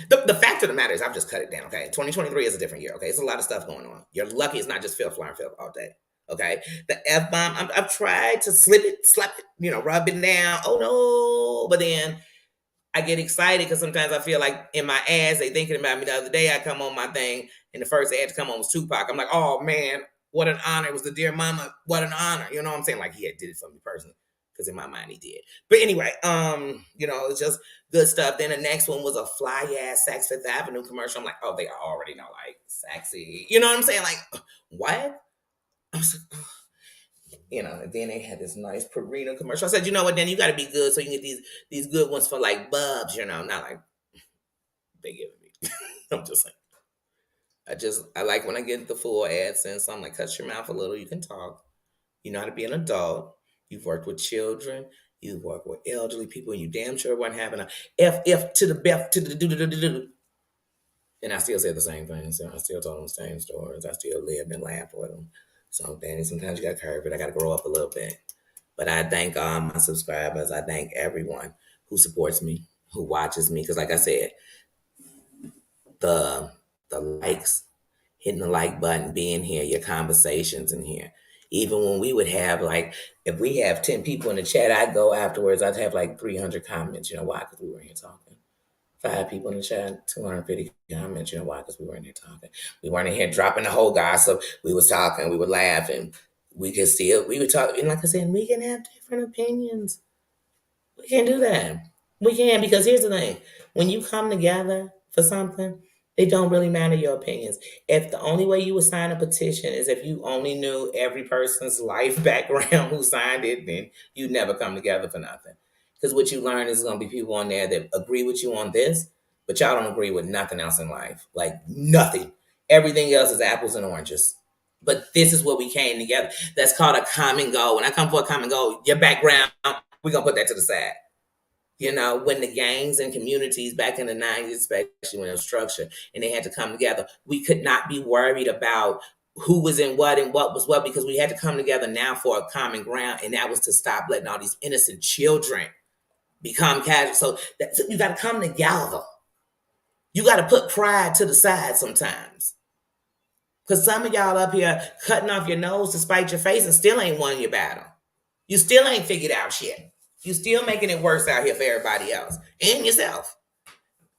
The fact of the matter is I've just cut it down, okay? 2023 is a different year, okay? It's a lot of stuff going on. You're lucky it's not just Phil flying Phil all day. Okay, the F-bomb, I've tried to slap it, rub it down. Oh no, but then I get excited because sometimes I feel like in my ass, they thinking about me. The other day I come on my thing and the first ad to come on was Tupac. I'm like, oh man, what an honor. It was the Dear Mama, what an honor. You know what I'm saying? Like he had did it for me personally because in my mind he did. But anyway, it's just good stuff. Then the next one was a fly ass Saks Fifth Avenue commercial. I'm like, oh, they already know like sexy. You know what I'm saying? Like, what? I was like, and then they had this nice Purina commercial. I said, you know what, then you got to be good so you can get these good ones for like Bubs, not like they giving me. I'm just saying. I like when I get the full AdSense. So I'm like, cut your mouth a little. You can talk. You know how to be an adult. You've worked with children. You've worked with elderly people, and you damn sure wasn't having a F to the Beth to the do. And I still said the same thing. So I still told them the same stories. I still lived and laughed with them. So, Danny, sometimes you got to curve it. I got to grow up a little bit. But I thank all my subscribers. I thank everyone who supports me, who watches me. Because like I said, the likes, hitting the like button, being here, your conversations in here. Even when we would have if we have 10 people in the chat, I'd go afterwards, I'd have 300 comments. You know why? Because we were here talking. 5 people in the chat, 250 comments. You know why? Because we weren't here talking. We weren't in here dropping the whole gossip. We was talking. We were laughing. We would talk. And like I said, we can have different opinions. We can do that. We can, because here's the thing. When you come together for something, it don't really matter your opinions. If the only way you would sign a petition is if you only knew every person's life background who signed it, then you'd never come together for nothing. Because what you learn is going to be people on there that agree with you on this, but y'all don't agree with nothing else in life. Like nothing. Everything else is apples and oranges. But this is what we came together. That's called a common goal. When I come for a common goal, your background, we're going to put that to the side. When the gangs and communities back in the 90s, especially when it was structured and they had to come together, we could not be worried about who was in what and what was what, because we had to come together now for a common ground. And that was to stop letting all these innocent children become casual. So you got to come together. You got to put pride to the side sometimes. Because some of y'all up here cutting off your nose to spite your face and still ain't won your battle. You still ain't figured out shit. You still making it worse out here for everybody else and yourself.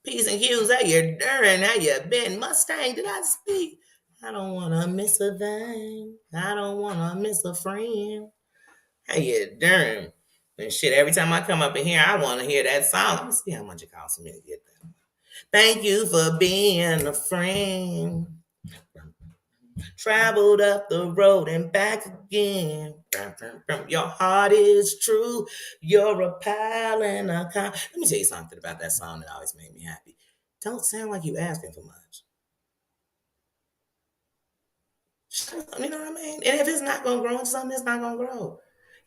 P's and Q's, how you doing? How you been? Mustang, did I speak? I don't want to miss a thing. I don't want to miss a friend. How you doing? And shit, every time I come up in here, I want to hear that song. Let me see how much it costs me to get that. Thank you for being a friend. Traveled up the road and back again. Your heart is true. You're a pal and a con. Let me tell you something about that song that always made me happy. Don't sound like you asking for much. You know what I mean? And if it's not going to grow into something, it's not going to grow.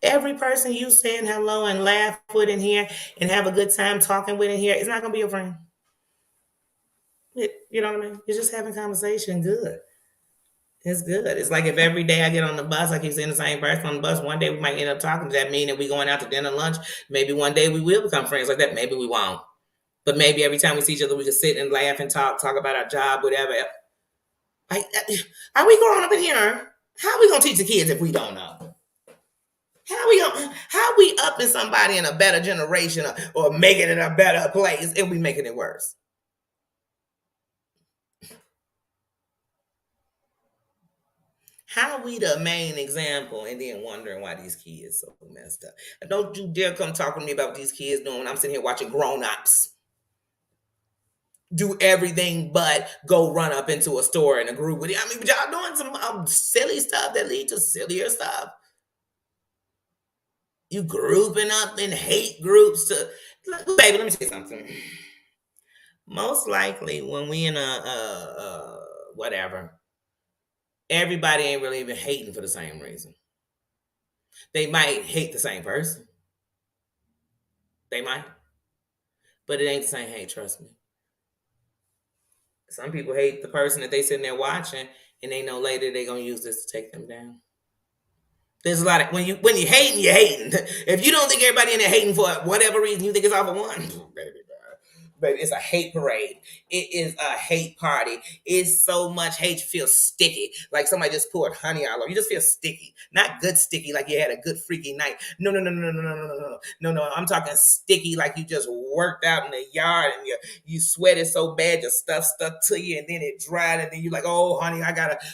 Every person you saying hello and laugh with in here and have a good time talking with in here, it's not going to be your friend. You know what I mean? You're just having conversation. Good. It's good. It's like if every day I get on the bus, I keep seeing the same person on the bus. One day we might end up talking. Does that mean that we going out to dinner, lunch? Maybe one day we will become friends like that. Maybe we won't. But maybe every time we see each other, we just sit and laugh and talk about our job, whatever. Like, are we growing up in here? How are we gonna teach the kids if we don't know? How we upping somebody in a better generation or making it a better place and we making it worse? How we the main example and then wondering why these kids so messed up? Don't you dare come talking to me about what these kids doing when I'm sitting here watching grown-ups do everything but go run up into a store in a group with you. I mean, but y'all doing some silly stuff that lead to sillier stuff. You grouping up in hate groups to, baby, let me say something. Most likely when we in a whatever, everybody ain't really even hating for the same reason. They might hate the same person. They might. But it ain't the same hate, trust me. Some people hate the person that they sitting there watching and they know later they gonna use this to take them down. There's a lot of when you hating, you're hating. If you don't think everybody in there hating for whatever reason, you think it's all for one. Baby, it's a hate parade. It is a hate party. It's so much hate you feel sticky. Like somebody just poured honey all over. You just feel sticky. Not good sticky like you had a good freaky night. No, no, no, no, no, no, no, no, no, no. No, no. I'm talking sticky like you just worked out in the yard and you sweated so bad your stuff stuck to you and then it dried and then you're like, oh honey,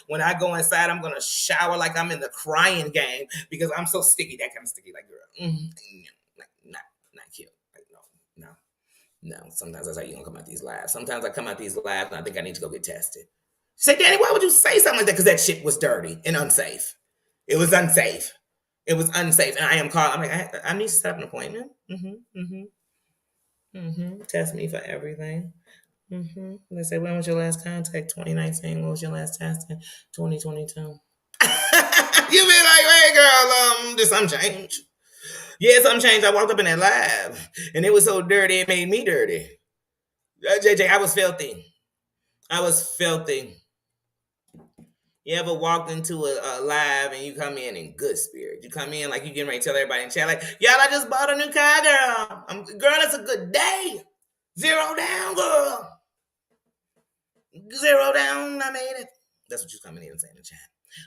when I go inside, I'm gonna shower like I'm in the crying game because I'm so sticky. That kind of sticky, like girl. Not cute. Like, no, no. No, sometimes that's how you don't come out these lives. Sometimes I come out these lives and I think I need to go get tested. She said, Danny, why would you say something like that? Because that shit was dirty and unsafe. It was unsafe. It was unsafe. And I am called. I'm like, I need to set up an appointment. Test me for everything. They say, when was your last contact? 2019. When was your last testing? 2022. You be like, hey girl, did something change? Yeah, something changed. I walked up in that lab and it was so dirty, it made me dirty. JJ, I was filthy. I was filthy. You ever walked into a live and you come in good spirit? You come in like you getting ready to tell everybody in chat, like, y'all, I just bought a new car, girl. Girl, it's a good day. 0 down, girl. 0 down, I made it. That's what you coming in and saying in chat.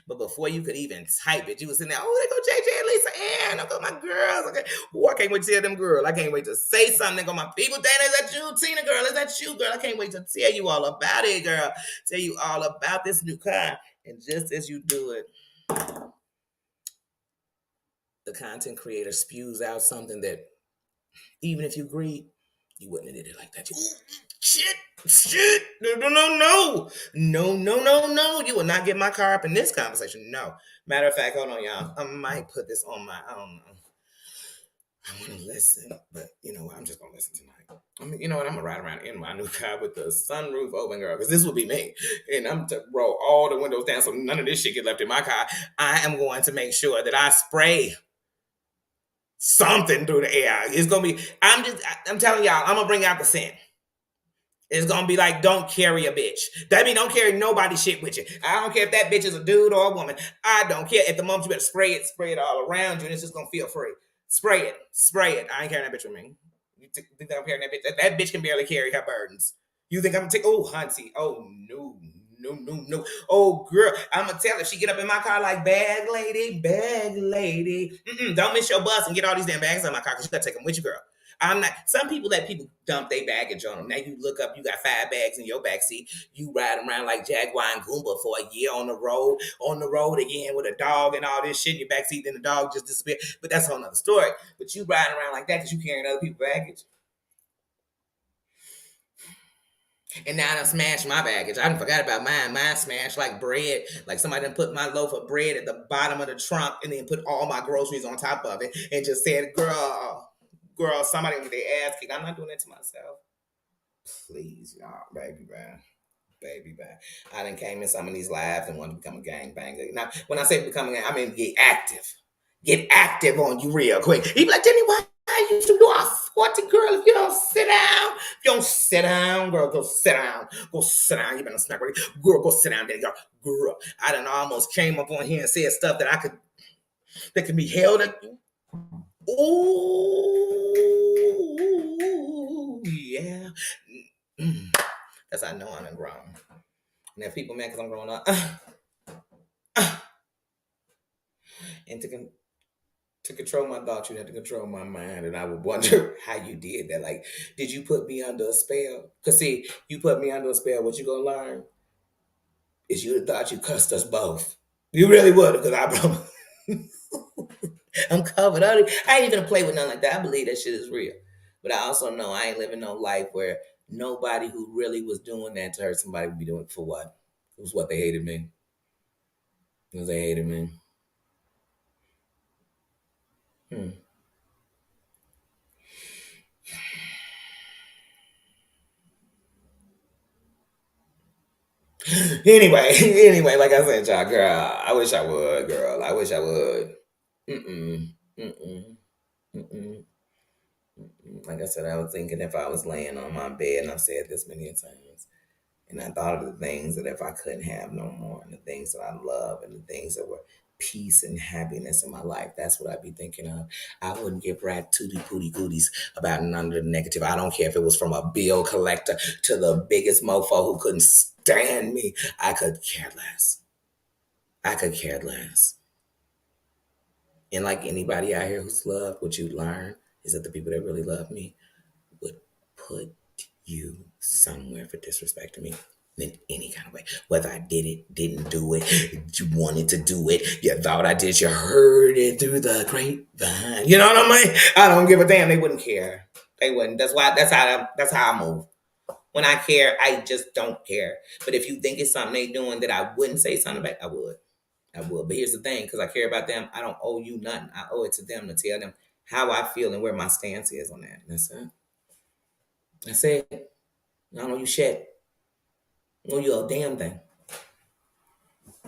But before you could even type it, you was sitting there, oh, there go JJ and Lisa Ann. I'll go my girls. Okay. Oh, I can't wait to tell them, girl. I can't wait to say something. Go my people. Dana, is that you? Tina, girl, is that you, girl? I can't wait to tell you all about it, girl. Tell you all about this new car. And just as you do it, the content creator spews out something that even if you agreed, you wouldn't have did it like that. Shit. No. You will not get my car up in this conversation. No. Matter of fact, hold on, y'all. I might put this on my, I don't know. I want to listen, but you know what? I'm just going to listen tonight. I mean, you know what? I'm going to ride around in my new car with the sunroof open, girl, because this will be me. And I'm to roll all the windows down so none of this shit get left in my car. I am going to make sure that I spray something through the air. It's going to be, I'm telling y'all, I'm going to bring out the scent. It's gonna be like, don't carry a bitch. That mean don't carry nobody shit with you. I don't care if that bitch is a dude or a woman. I don't care. At the moment, you better spray it all around you, and it's just gonna feel free. Spray it. I ain't carrying that bitch with me. You think I'm carrying that bitch? That bitch can barely carry her burdens. You think I'm gonna take? Oh, hunty. Oh no. Oh, girl, I'm gonna tell her she get up in my car like bag lady. Don't miss your bus and get all these damn bags on my car because you gotta take them with you, girl. I'm not. Some people let people dump their baggage on them. Now you look up, you got 5 bags in your backseat. You riding around like Jaguar and Goomba for a year on the road again with a dog and all this shit in your backseat. Then the dog just disappeared. But that's a whole nother story. But you riding around like that because you carrying other people's baggage. And now I done smashed my baggage. I done forgot about mine. Mine smashed like bread. Like somebody done put my loaf of bread at the bottom of the trunk and then put all my groceries on top of it and just said, girl, somebody with their ass kicked. I'm not doing that to myself. Please, y'all, baby, man. I done came in some of these lives and want to become a gangbanger. Now, when I say becoming, I mean get active. Get active on you real quick. You be like, Jenny, why you do all 40, girl? If you don't sit down, girl, go sit down. Go sit down. You better smack ready. Girl, go sit down there, girl. I done almost came up on here and said stuff that can be held at. Ooh, yeah. That's how I know I'm grown. And if people mad because I'm growing up, and to control my thoughts, you have to control my mind. And I would wonder how you did that. Like, did you put me under a spell? Because, see, you put me under a spell. What you going to learn is you thought you cussed us both. You really would, because I promise. I'm covered. I ain't even gonna play with nothing like that. I believe that shit is real. But I also know I ain't living no life where nobody who really was doing that to hurt somebody would be doing it for what? It was what they hated me. It was they hated me. Hmm. Anyway, like I said, y'all, girl, I wish I would, girl. I wish I would. Mm-mm. Mm-mm. Mm-mm. Like I said, I was thinking if I was laying on my bed, and I've said this many times, and I thought of the things that if I couldn't have no more, and the things that I love, and the things that were peace and happiness in my life, that's what I'd be thinking of. I wouldn't give rat tootie pootie cooties about none of the negative. I don't care if it was from a bill collector to the biggest mofo who couldn't stand me. I could care less. I could care less. And like anybody out here who's loved, what you learn is that the people that really love me would put you somewhere for disrespecting me in any kind of way. Whether I did it, didn't do it, you wanted to do it, you thought I did, you heard it through the grapevine. You know what I mean? I don't give a damn. They wouldn't care. They wouldn't. That's how I move. When I care, I just don't care. But if you think it's something they doing that I wouldn't say something about, I would. I would. But here's the thing, because I care about them, I don't owe you nothing. I owe it to them to tell them how I feel and where my stance is on that. That's it. That's it. I don't owe you shit. I owe you a damn thing.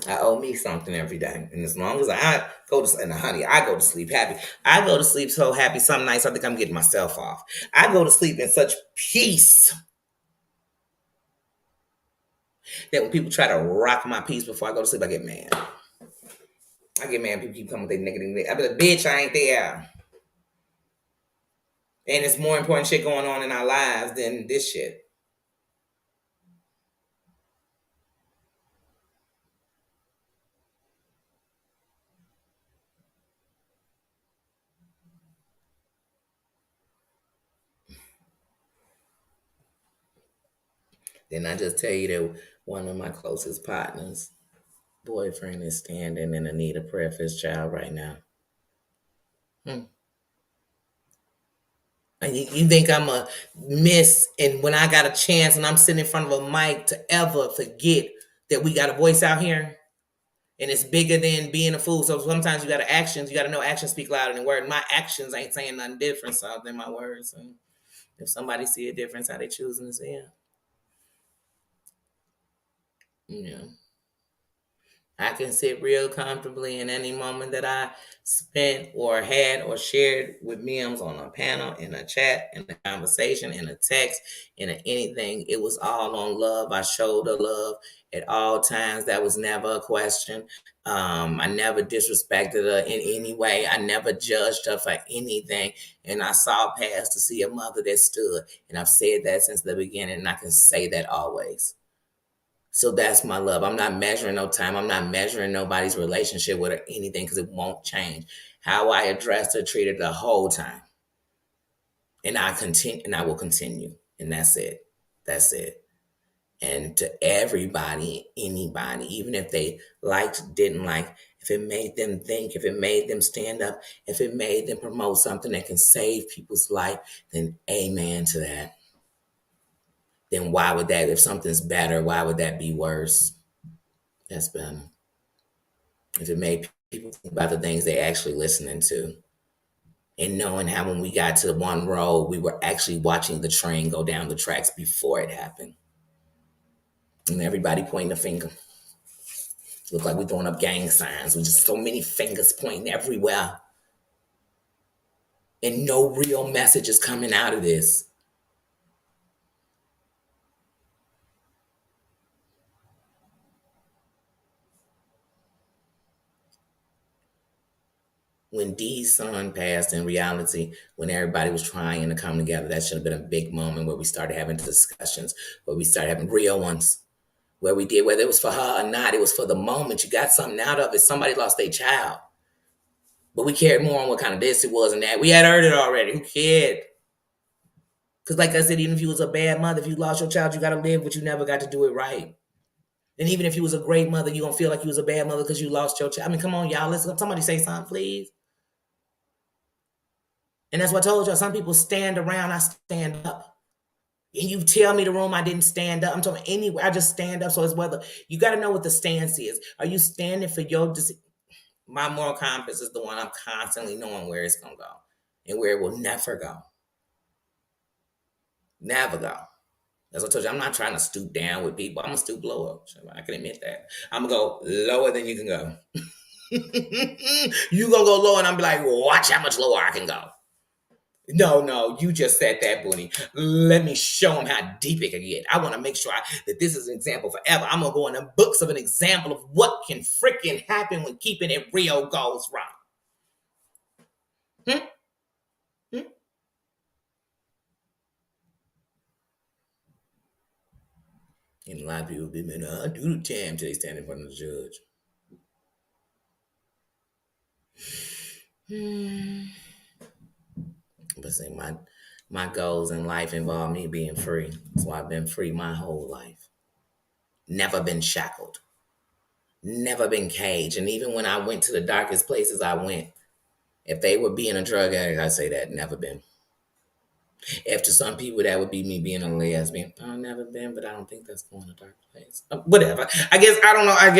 I owe me something every day. And as long as I go to sleep, and honey, I go to sleep happy. I go to sleep so happy some nights I think I'm getting myself off. I go to sleep in such peace that when people try to rock my peace before I go to sleep, I get mad. I get mad when people keep coming with their negative. I be like, bitch, I ain't there. And it's more important shit going on in our lives than this shit. Then I just tell you that one of my closest partners, boyfriend, is standing in the need of prayer for his child right now. Hmm. And you think I'm a miss, and when I got a chance and I'm sitting in front of a mic to ever forget that we got a voice out here? And it's bigger than being a fool. So sometimes you got to actions. You got to know actions speak louder than words. My actions ain't saying nothing different so than my words. And if somebody see a difference, how they choosing to see it? Yeah. I can sit real comfortably in any moment that I spent or had or shared with Mims on a panel, in a chat, in a conversation, in a text, in a anything. It was all on love. I showed her love at all times. That was never a question. I never disrespected her in any way. I never judged her for anything. And I saw past to see a mother that stood. And I've said that since the beginning, and I can say that always. So that's my love. I'm not measuring no time. I'm not measuring nobody's relationship with her, anything, because it won't change. How I addressed her, treated the whole time. And I continue, and I will continue. And that's it. That's it. And to everybody, anybody, even if they liked, didn't like, if it made them think, if it made them stand up, if it made them promote something that can save people's life, then amen to that. Then why would that, if something's better, why would that be worse? That's better. If it made people think about the things they actually listening to, and knowing how when we got to one road, we were actually watching the train go down the tracks before it happened. And everybody pointing a finger. Look like we're throwing up gang signs with just so many fingers pointing everywhere. And no real message is coming out of this. When Dee's son passed, in reality, when everybody was trying to come together, that should have been a big moment where we started having discussions, where we started having real ones, where we did, whether it was for her or not, it was for the moment. You got something out of it. Somebody lost their child. But we cared more on what kind of this it was and that. We had heard it already. Who cared? Because like I said, even if you was a bad mother, if you lost your child, you got to live, but you never got to do it right. And even if you was a great mother, you going to feel like you was a bad mother because you lost your child. I mean, come on, y'all. Let's somebody say something, please. And that's what I told y'all. Some people stand around, I stand up. And you tell me the room I didn't stand up. I'm talking anywhere. I just stand up. So it's whether you got to know what the stance is. Are you standing for your decision? My moral compass is the one I'm constantly knowing where it's going to go and where it will never go. Never go. As I told you, I'm not trying to stoop down with people. I'm going to stoop lower. I can admit that. I'm going to go lower than you can go. You going to go lower and I'm like, watch how much lower I can go. No, you just said that, Booney. Let me show them how deep it can get. I want to make sure that this is an example forever. I'm going to go in the books of an example of what can freaking happen when keeping it real goes wrong. Hmm? And a lot of people be, man, I'll do the time until they stand in front of the judge. But see, my goals in life involve me being free. So I've been free my whole life. Never been shackled. Never been caged. And even when I went to the darkest places I went, if they were being a drug addict, I say that never been. If to some people that would be me being a lesbian, I've never been, but I don't think that's going to dark place. Whatever. I guess I don't know. I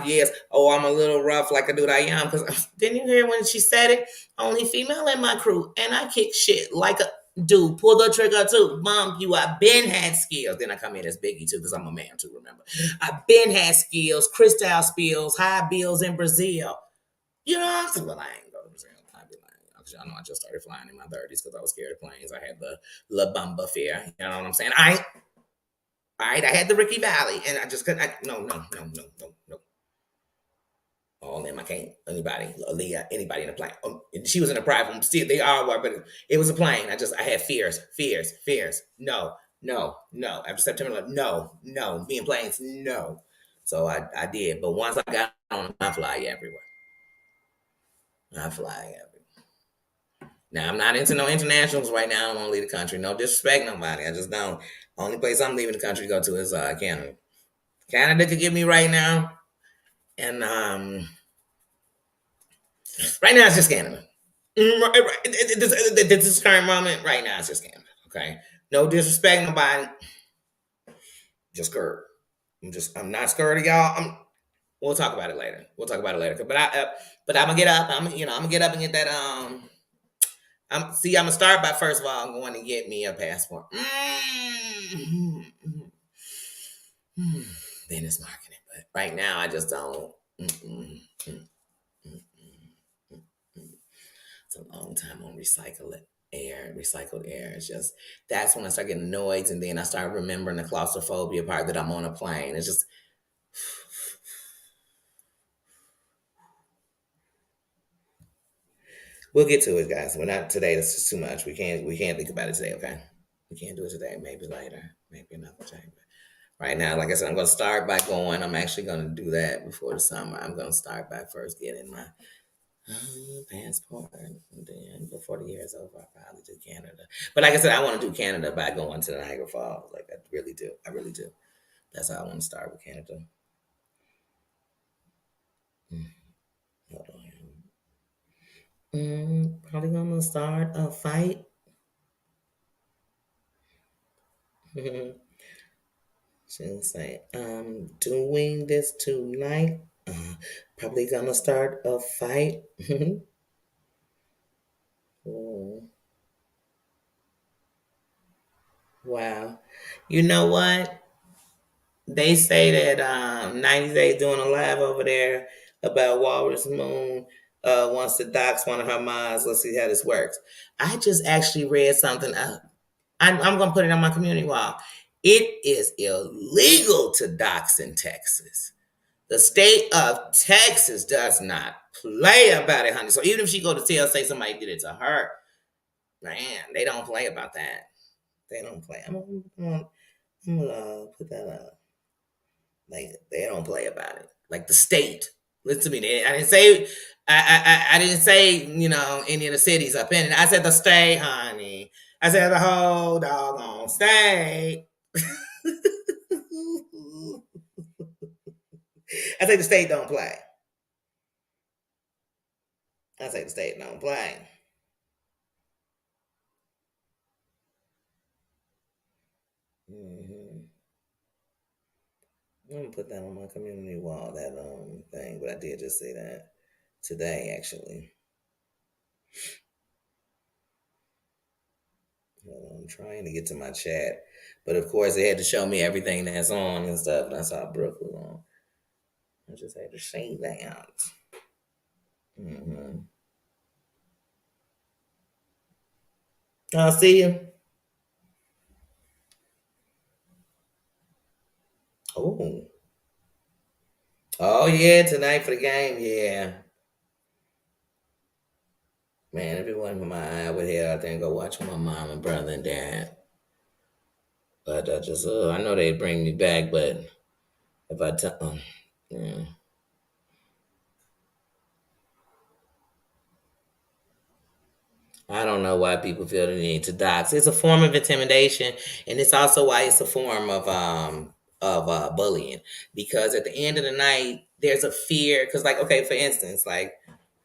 guess. Oh, I'm a little rough like a dude I am because didn't you hear when she said it? Only female in my crew, and I kick shit like a dude. Pull the trigger too, bump you. I been had skills. Then I come in as Biggie too because I'm a man too. Remember, I been had skills, crystal spills, high bills in Brazil. You know what I'm saying? Well, I ain't go to Brazil. I'd be lying. Y'all know I just started flying in my 30s because I was scared of planes. I had the La Bamba fear. You know what I'm saying? I had the Ricky Valley, and I just couldn't. No. All them, I can't. Anybody, Aaliyah, anybody in the plane. She was in a private one. Still, they all were, but it was a plane. I had fears. No. After September, no. Being planes, no. So I did. But once I got on, I fly everywhere. Now, I'm not into no internationals right now. I don't want to leave the country. No disrespect nobody. I just don't. Only place I'm leaving the country to go to is Canada. Canada could get me right now. And right now it's just Canada. This current moment, right now it's just Canada. Okay? No disrespect nobody. Just scared. I'm not scared of y'all. We'll talk about it later. But I'm gonna get up. I'm gonna get up and get that I'm gonna start by first of all, I'm going to get me a passport. Then it's marketing, but right now I just don't. It's a long time on recycled air. It's just that's when I start getting annoyed, and then I start remembering the claustrophobia part that I'm on a plane. It's just. We'll get to it, guys. We're not today. That's just too much. We can't think about it today. Okay, we can't do it today. Maybe later. Maybe another time. Right now, like I said, I'm going to start by going. I'm actually going to do that before the summer. I'm going to start by first getting my passport, and then before the year is over, I'll probably do Canada. But like I said, I want to do Canada by going to the Niagara Falls. Like I really do. That's how I want to start with Canada. Hold on. Probably gonna start a fight. She'll say, I'm doing this tonight. Probably gonna start a fight. Oh, wow. You know what? They say that 90 Day doing a live over there about Walrus Moon wants to dox one of her moms. Let's see how this works. I just actually read something. I'm going to put it on my community wall. It is illegal to dox in Texas. The state of Texas does not play about it, honey. So even if she go to tell, say somebody did it to her, man, they don't play about that. They don't play. I'm gonna put that up. Like they don't play about it. Like the state. Listen to me. I didn't say. I didn't say any of the cities up in it. I said the state, honey. I said the whole doggone state. I say the state don't play. I say the state don't play. Hmm. I'm gonna put that on my community wall, that thing. But I did just say that today, actually. I'm trying to get to my chat, but of course they had to show me everything that's on and stuff. And I saw Brooke was on. I just had to say that. Hmm. I'll see you. Oh, oh yeah, tonight for the game. Yeah, man. If it wasn't for my eye, I would head out there and go watch with my mom and brother and dad. But I know they'd bring me back. But if I tell them, yeah. I don't know why people feel the need to dox. It's a form of intimidation, and it's also why it's a form of bullying. Because at the end of the night, there's a fear. Because like, okay, for instance, like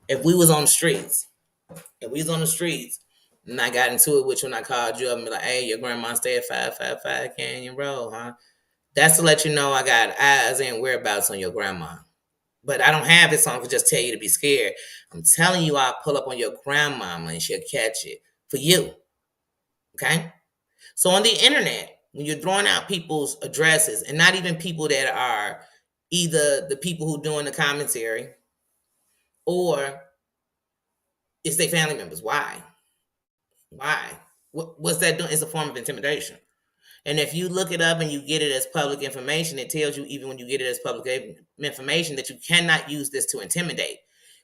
if we was on the streets, if we was on the streets, and I got into it with you and I called you up and be like, "Hey, your grandma stay at 555 Canyon Road, huh?" That's to let you know I got eyes and whereabouts on your grandma. But I don't have it, so I can just tell you to be scared. I'm telling you, I'll pull up on your grandmama and she'll catch it for you. Okay? So on the internet, when you're throwing out people's addresses, and not even people that are either the people who doing the commentary or it's their family members. Why? Why? What's that doing? It's a form of intimidation. And if you look it up and you get it as public information, it tells you even when you get it as public information that you cannot use this to intimidate.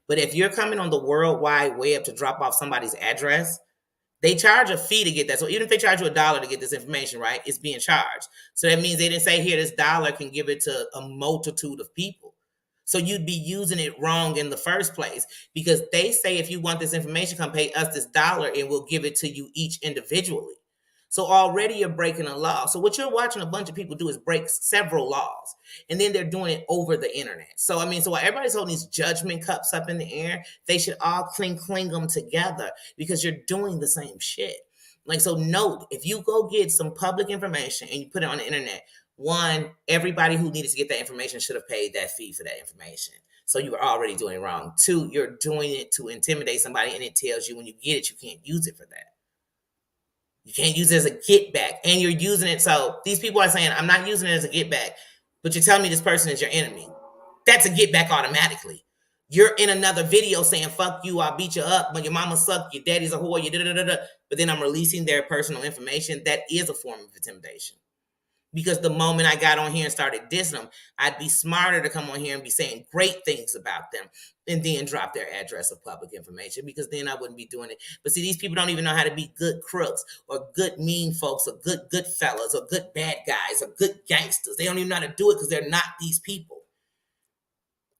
But if you're coming on the World Wide Web to drop off somebody's address, they charge a fee to get that. So even if they charge you $1 to get this information, right, it's being charged. So that means they didn't say here, this dollar can give it to a multitude of people. So you'd be using it wrong in the first place because they say if you want this information, come pay us this dollar and we'll give it to you each individually. So already you're breaking a law. So what you're watching a bunch of people do is break several laws, and then they're doing it over the internet. So I mean, so while everybody's holding these judgment cups up in the air, they should all cling them together because you're doing the same shit. Like, so note, if you go get some public information and you put it on the internet, one, everybody who needed to get that information should have paid that fee for that information. So you were already doing it wrong. Two, you're doing it to intimidate somebody, and it tells you when you get it, you can't use it for that. You can't use it as a get back. And you're using it. So these people are saying, I'm not using it as a get back, but you're telling me this person is your enemy. That's a get back automatically. You're in another video saying, fuck you, I'll beat you up, but your mama sucked, your daddy's a whore, you da da da da. But then I'm releasing their personal information. That is a form of intimidation. Because the moment I got on here and started dissing them, I'd be smarter to come on here and be saying great things about them and then drop their address of public information because then I wouldn't be doing it. But see, these people don't even know how to be good crooks or good mean folks or good fellas or good bad guys or good gangsters. They don't even know how to do it because they're not these people.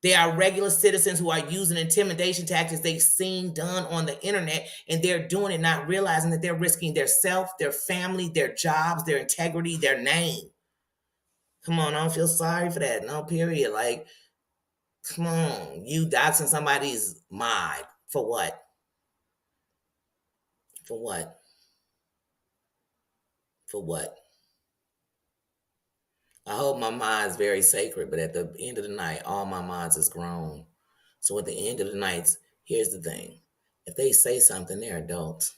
They are regular citizens who are using intimidation tactics they've seen done on the internet, and they're doing it not realizing that they're risking their self, their family, their jobs, their integrity, their name. Come on, I don't feel sorry for that. No, period. Like, come on. You doxing somebody's mind. For what? For what? For what? I hope my mind's very sacred, but at the end of the night, all my minds is grown. So at the end of the night, here's the thing. If they say something, they're adults.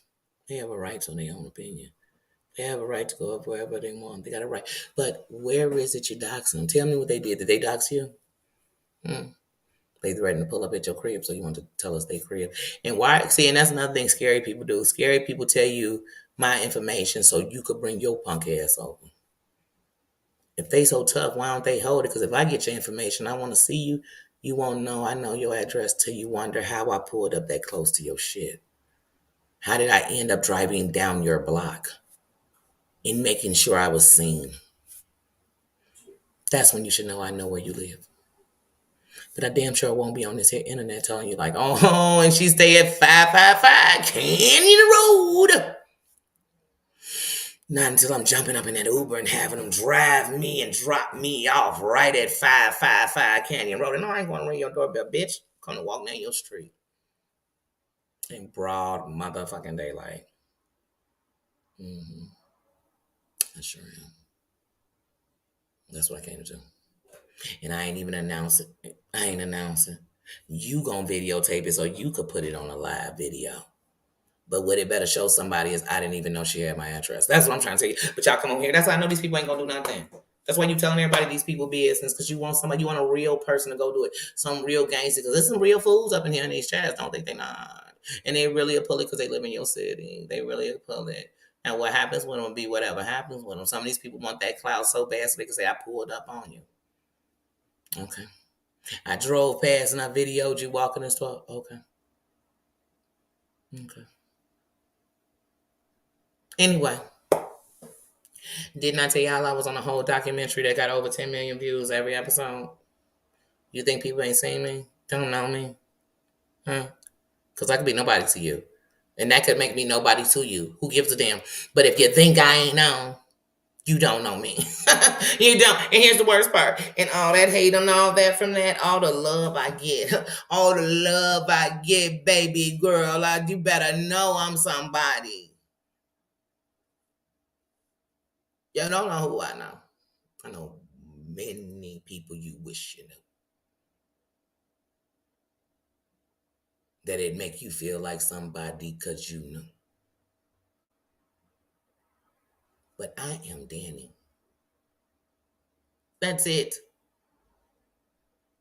They have a right to their own opinion. They have a right to go up wherever they want. They got a right. But where is it you doxing them? Tell me what they did. Did they dox you? Hmm. They threatened to pull up at your crib, so you want to tell us they crib. And why? See, and that's another thing scary people do. Scary people tell you my information so you could bring your punk ass over. If they so tough, why don't they hold it? Because if I get your information, I want to see you. You won't know I know your address till you wonder how I pulled up that close to your shit. How did I end up driving down your block and making sure I was seen? That's when you should know I know where you live. But I damn sure won't be on this here internet telling you like, oh, and she stay at 555 Canyon Road. Not until I'm jumping up in that Uber and having them drive me and drop me off right at 555 Canyon Road. And no, I ain't going to ring your doorbell, bitch. Come to walk down your street. In broad motherfucking daylight. Mm-hmm. I sure am. That's what I came to do. And I ain't even announce it. I ain't announcing. You gonna videotape it so you could put it on a live video. But what it better show somebody is I didn't even know she had my address. That's what I'm trying to tell you. But y'all come on here. That's why I know these people ain't gonna do nothing. That's why you telling everybody these people business, because you want somebody, you want a real person to go do it. Some real gangster. Because there's some real fools up in here in these chats. Don't think they not. And they really a pull it because they live in your city. They really a pull it. And what happens with them will be whatever happens with them. Some of these people want that clout so bad so they can say, I pulled up on you. Okay. I drove past and I videoed you walking in the store. Okay. Okay. Anyway, didn't I tell y'all I was on a whole documentary that got over 10 million views every episode? You think people ain't seen me? Don't know me? Huh? Because I could be nobody to you. And that could make me nobody to you. Who gives a damn? But if you think I ain't known, you don't know me. You don't. And here's the worst part. And all that hate and all that from that, all the love I get. All the love I get, baby girl. You better know I'm somebody. You don't know who I know. I know many people you wish you knew. That it make you feel like somebody because you know. But I am Danny. That's it.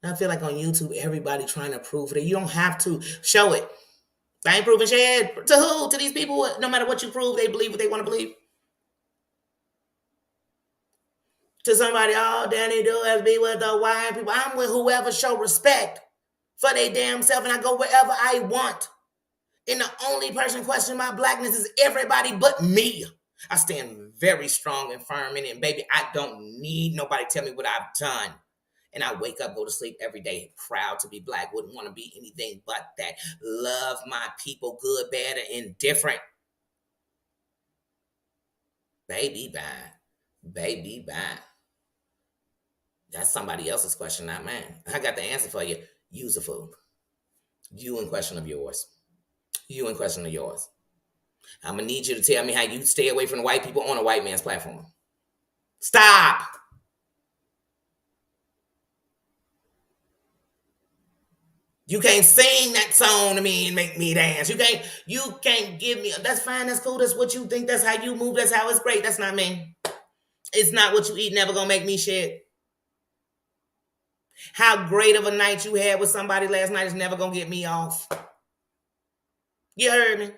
I feel like on YouTube, everybody trying to prove it. You don't have to show it. I ain't proving shit. To who? To these people, no matter what you prove, they believe what they want to believe. To somebody, all Danny do is be with the white people. I'm with whoever show respect for their damn self, and I go wherever I want. And the only person questioning my blackness is everybody but me. I stand very strong and firm in it. Baby, I don't need nobody to tell me what I've done. And I wake up, go to sleep every day, proud to be black. Wouldn't want to be anything but that. Love my people, good, bad, or indifferent. Baby, bye. Baby, bye. That's somebody else's question, not mine. I got the answer for you. Use a fool. You in question of yours. You in question of yours. I'm going to need you to tell me how you stay away from the white people on a white man's platform. Stop. You can't sing that song to me and make me dance. You can't give me, that's fine, that's cool, that's what you think, that's how you move, that's how it's great. That's not me. It's not what you eat, never gonna make me shit. How great of a night you had with somebody last night is never gonna get me off. You heard me?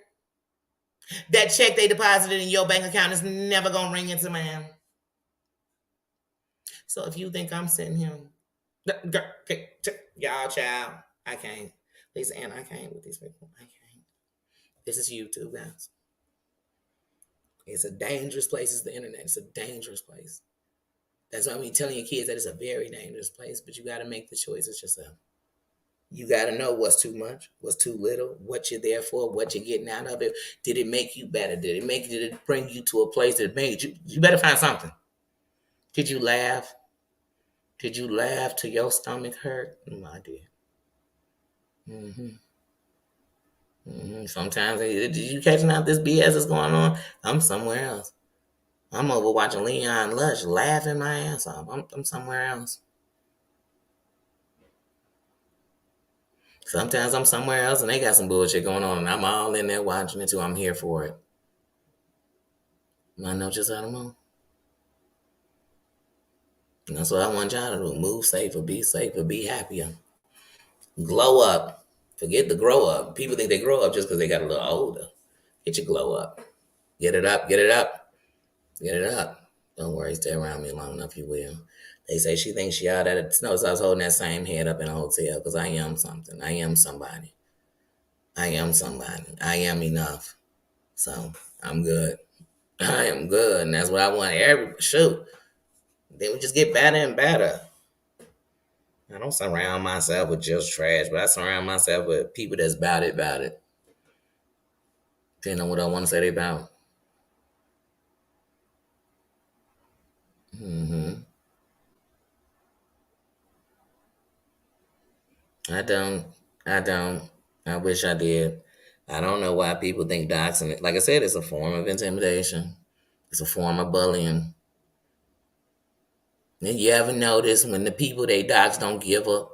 That check they deposited in your bank account is never gonna ring into mine. So if you think I'm sitting here, y'all, child, I can't. Lisa Ann, I can't with these people. I can't. This is YouTube, guys. It's a dangerous place. It's the internet. It's a dangerous place. That's why I'm telling your kids that it's a very dangerous place, but you got to make the choices yourself. You got to know what's too much, what's too little, what you're there for, what you're getting out of it. Did it make you better? Did it bring you to a place that made you? You better find something. Did you laugh? Did you laugh till your stomach hurt? I did. Sometimes you catching out this BS is going on. I'm somewhere else. I'm over watching Leon Lush laughing my ass off. I'm somewhere else. Sometimes I'm somewhere else and they got some bullshit going on and I'm all in there watching it too. I'm here for it. I know just how to move. And that's what I want y'all to do. Move safer, be happier. Glow up. Forget the grow up. People think they grow up just because they got a little older. Get your glow up. Get it up, get it up, get it up. Don't worry, stay around me long enough, you will. They say she thinks she out at it. No, so I was holding that same head up in a hotel because I am something. I am somebody. I am somebody. I am enough. So I'm good. I am good. And that's what I want every shoot. Then we just get better and better. I don't surround myself with just trash, but I surround myself with people that's about it. Depending on what I want to say they about. Hmm. I don't. I don't. I wish I did. I don't know why people think doxing. Like I said, it's a form of intimidation. It's a form of bullying. And you ever notice when the people they dox don't give up?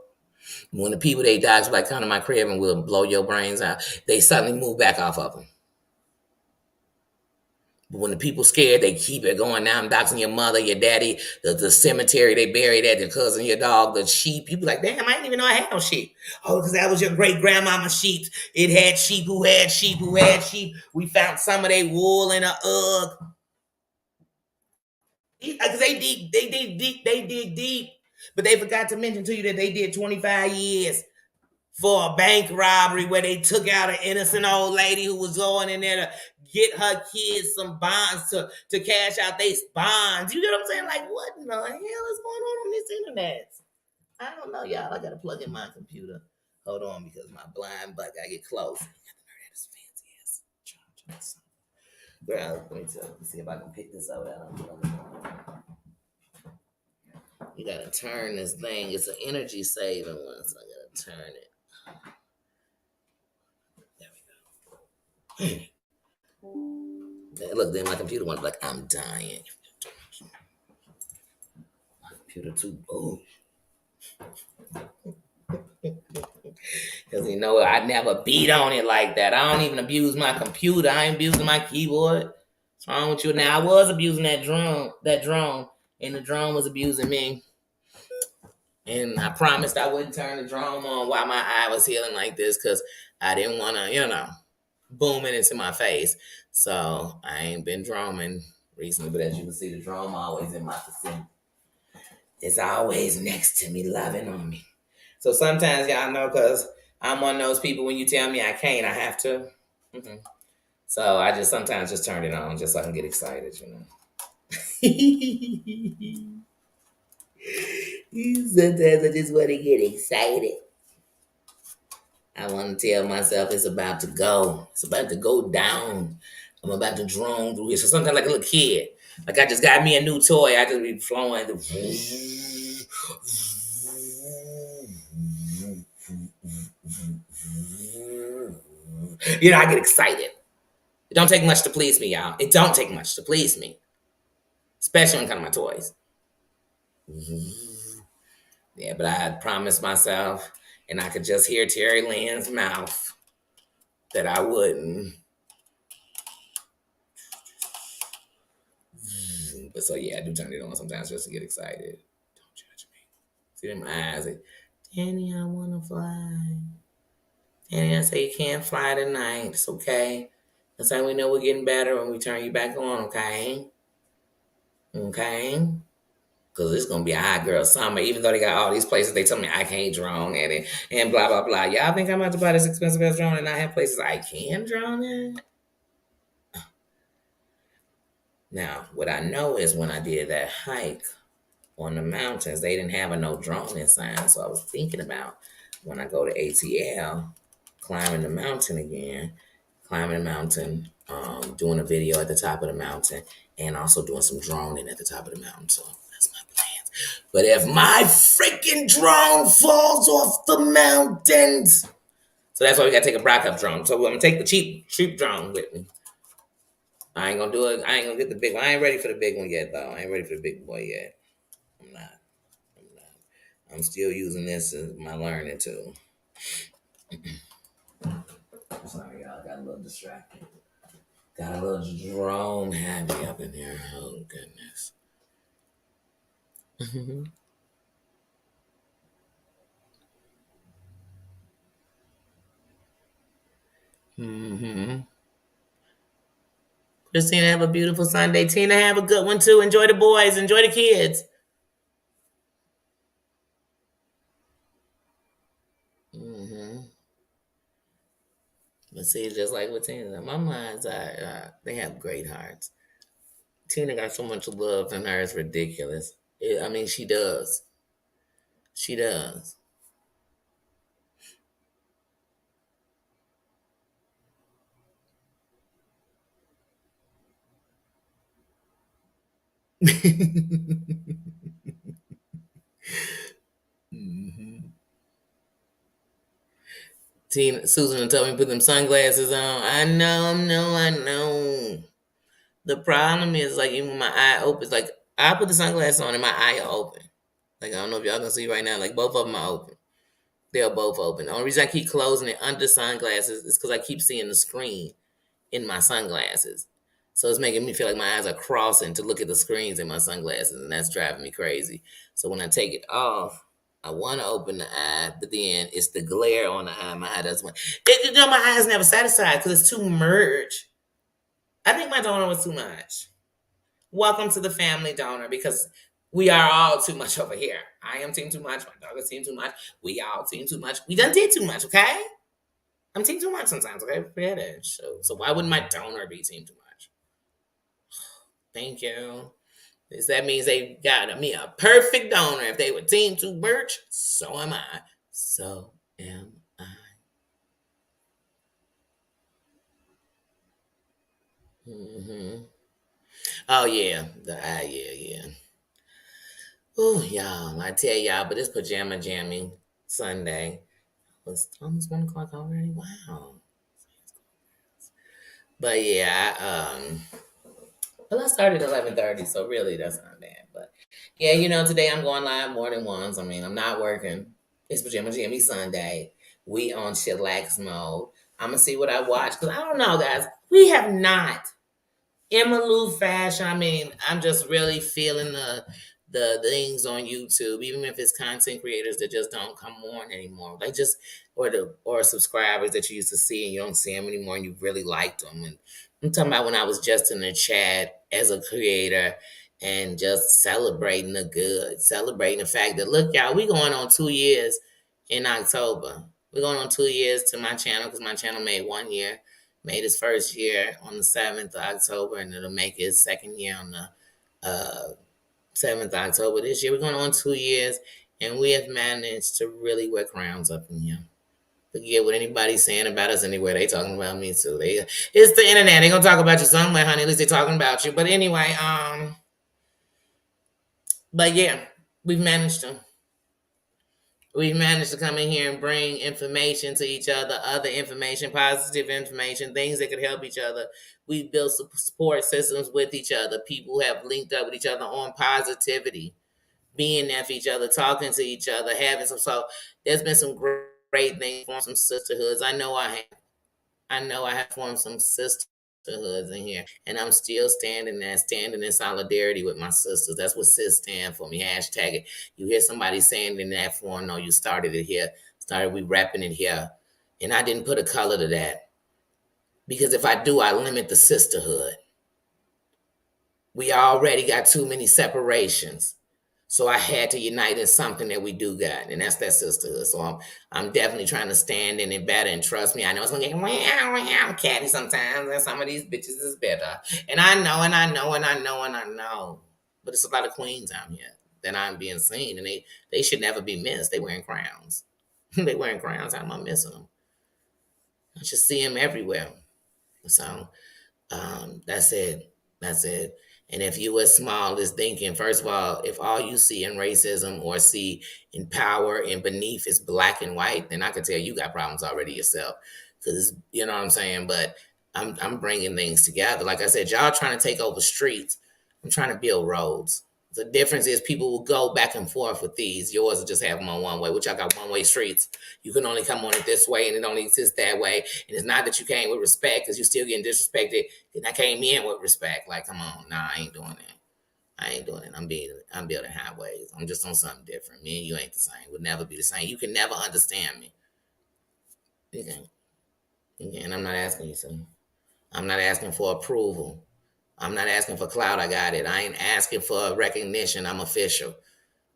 When the people they dox like come to my crib and will blow your brains out, they suddenly move back off of them. But when the people scared, they keep it going. Now I'm doxing your mother, your daddy, the cemetery they buried at, your cousin, your dog, the sheep. People like, damn, I didn't even know I had no sheep. Oh, because that was your great grandmama's sheep. It had sheep who had sheep who had sheep. We found some of their wool in a ugg. Because they dig deep. But they forgot to mention to you that they did 25 years for a bank robbery where they took out an innocent old lady who was going in there to get her kids some bonds to cash out their bonds. You get what I'm saying? Like, what in the hell is going on this internet? I don't know, y'all. I got to plug in my computer. Hold on, because my blind butt got to get close. Girl, let me see if I can pick this up. You gotta turn this thing. It's an energy saving one, so I gotta turn it. There we go. Look, then my computer went like, I'm dying. My computer too. Oh, because you know I never beat on it like that. I don't even abuse my computer. I ain't abusing my keyboard. What's wrong with you? Now I was abusing that drone, and the drone was abusing me. And I promised I wouldn't turn the drone on while my eye was healing like this because I didn't want to, boom it into my face. So I ain't been droning recently, but as you can see, the drone always in my vicinity. It's always next to me, loving on me. So sometimes y'all know because I'm one of those people when you tell me I can't, I have to. Mm-hmm. So I just sometimes just turn it on just so I can get excited, Sometimes I just want to get excited. I want to tell myself it's about to go. It's about to go down. I'm about to drone through here. So sometimes like a little kid. Like I just got me a new toy. I just be flowing. I get excited. It don't take much to please me, y'all. It don't take much to please me. Especially when it comes to my toys. Yeah, but I had promised myself, and I could just hear Terry Lynn's mouth that I wouldn't. But so yeah, I do turn it on sometimes just to get excited. Don't judge me. See in my eyes, like, Danny, I wanna fly. Danny, I say you can't fly tonight. It's okay. That's how we know we're getting better when we turn you back on, okay? Okay? Because it's gonna be a hot girl summer. Even though they got all these places, they tell me I can't drone at it and blah blah blah. Y'all think I'm about to buy this expensive ass drone and I have places I can drone at? Now, what I know is when I did that hike on the mountains, they didn't have a no droning sign. So I was thinking about when I go to ATL, climbing the mountain again, doing a video at the top of the mountain, and also doing some droning at the top of the mountain. So that's my plans. But if my freaking drone falls off the mountains, so that's why we gotta take a backup drone. So I'm gonna take the cheap drone with me. I ain't gonna do it. I ain't gonna get the big one. I ain't ready for the big one yet, though. I ain't ready for the big boy yet. I'm not. I'm not. I'm still using this as my learning tool. Sorry, y'all. Got a little distracted. Got a little drone happy up in here. Oh, goodness. Mm-hmm. Christina, have a beautiful Sunday. Tina, have a good one too. Enjoy the boys. Enjoy the kids. Hmm. But see, just like with Tina, my minds are, they have great hearts. Tina got so much love in her, it's ridiculous. I mean, she does. She does. Mhm. Tina, Susan told me to put them sunglasses on. I know. The problem is, like, even when my eye opens, like, I put the sunglasses on and my eye are open. Like, I don't know if y'all can see right now, like, both of them are open. They're both open. The only reason I keep closing it under sunglasses is because I keep seeing the screen in my sunglasses. So it's making me feel like my eyes are crossing to look at the screens in my sunglasses, and that's driving me crazy. So when I take it off, I want to open the eye, but then it's the glare on the eye. My eye doesn't want. My eye is never satisfied because it's too merged. I think my donor was too much. Welcome to the family, donor, because we are all too much over here. I am team too much. My dog is team too much. We all team too much. We done did too much, okay? I'm team too much sometimes, okay? Forget it. So why wouldn't my donor be team too much? Thank you. Because that means they got me a perfect donor. If they were team too much, so am I. So am I. Hmm. Oh yeah, yeah, yeah. Oh y'all, I tell y'all, but it's pajama jamming Sunday. It's almost 1 o'clock already. Wow. But yeah, well, I started at 11:30, so really that's not bad. But yeah, today I'm going live more than once. I mean, I'm not working. It's Pajama Jammy Sunday. We on chillax mode. I'm gonna see what I watch because I don't know, guys. We have not Emmalou fashion. I mean, I'm just really feeling the things on YouTube, even if it's content creators that just don't come on anymore. Like just or subscribers that you used to see and you don't see them anymore, and you really liked them. And I'm talking about when I was just in the chat as a creator and just celebrating the good, celebrating the fact that look, y'all, we going on 2 years in October. We're going on 2 years to my channel because my channel made 1 year, made his first year on the 7th of October, and it'll make his second year on the 7th of October this year. We're going on 2 years, and we have managed to really wear crowns up in here. Forget what anybody's saying about us anywhere. They talking about me too. It's the internet. They gonna talk about you somewhere, honey. At least they talking about you. But anyway, but yeah, we've managed to. We've managed to come in here and bring information to each other information, positive information, things that could help each other. We've built support systems with each other. People have linked up with each other on positivity, being there for each other, talking to each other, having some. So there's been some great things, formed some sisterhoods. I know I have formed some sisterhoods in here, and I'm still standing there, standing in solidarity with my sisters. That's what sis stand for me. Hashtag it. You hear somebody saying in that form, no, you started it here. Started we rapping it here, and I didn't put a color to that because if I do, I limit the sisterhood. We already got too many separations. So I had to unite in something that we do got, and that's that sisterhood. So I'm definitely trying to stand in it better, and trust me, I know it's gonna get catty sometimes, and some of these bitches is better. And I know, and I know, and I know, and I know. But it's a lot of queens out here that I'm being seen, and they should never be missed. They wearing crowns. They wearing crowns. How am I missing them? I should see them everywhere. So that's it. That's it. And if you as small as thinking, first of all, if all you see in racism or see in power and beneath is black and white, then I can tell you got problems already yourself. Because you know what I'm saying. But I'm bringing things together. Like I said, y'all trying to take over streets. I'm trying to build roads. The difference is people will go back and forth with these. Yours will just have them on one way, which I got one way streets. You can only come on it this way, and it only exists that way. And it's not that you came with respect, because you're still getting disrespected. And I came in with respect. Like, come on, nah, I ain't doing that. I ain't doing it. I'm building highways. I'm just on something different. Me and you ain't the same. We'll never be the same. You can never understand me. You can. I'm not asking you to. I'm not asking for approval. I'm not asking for clout. I got it. I ain't asking for recognition. I'm official.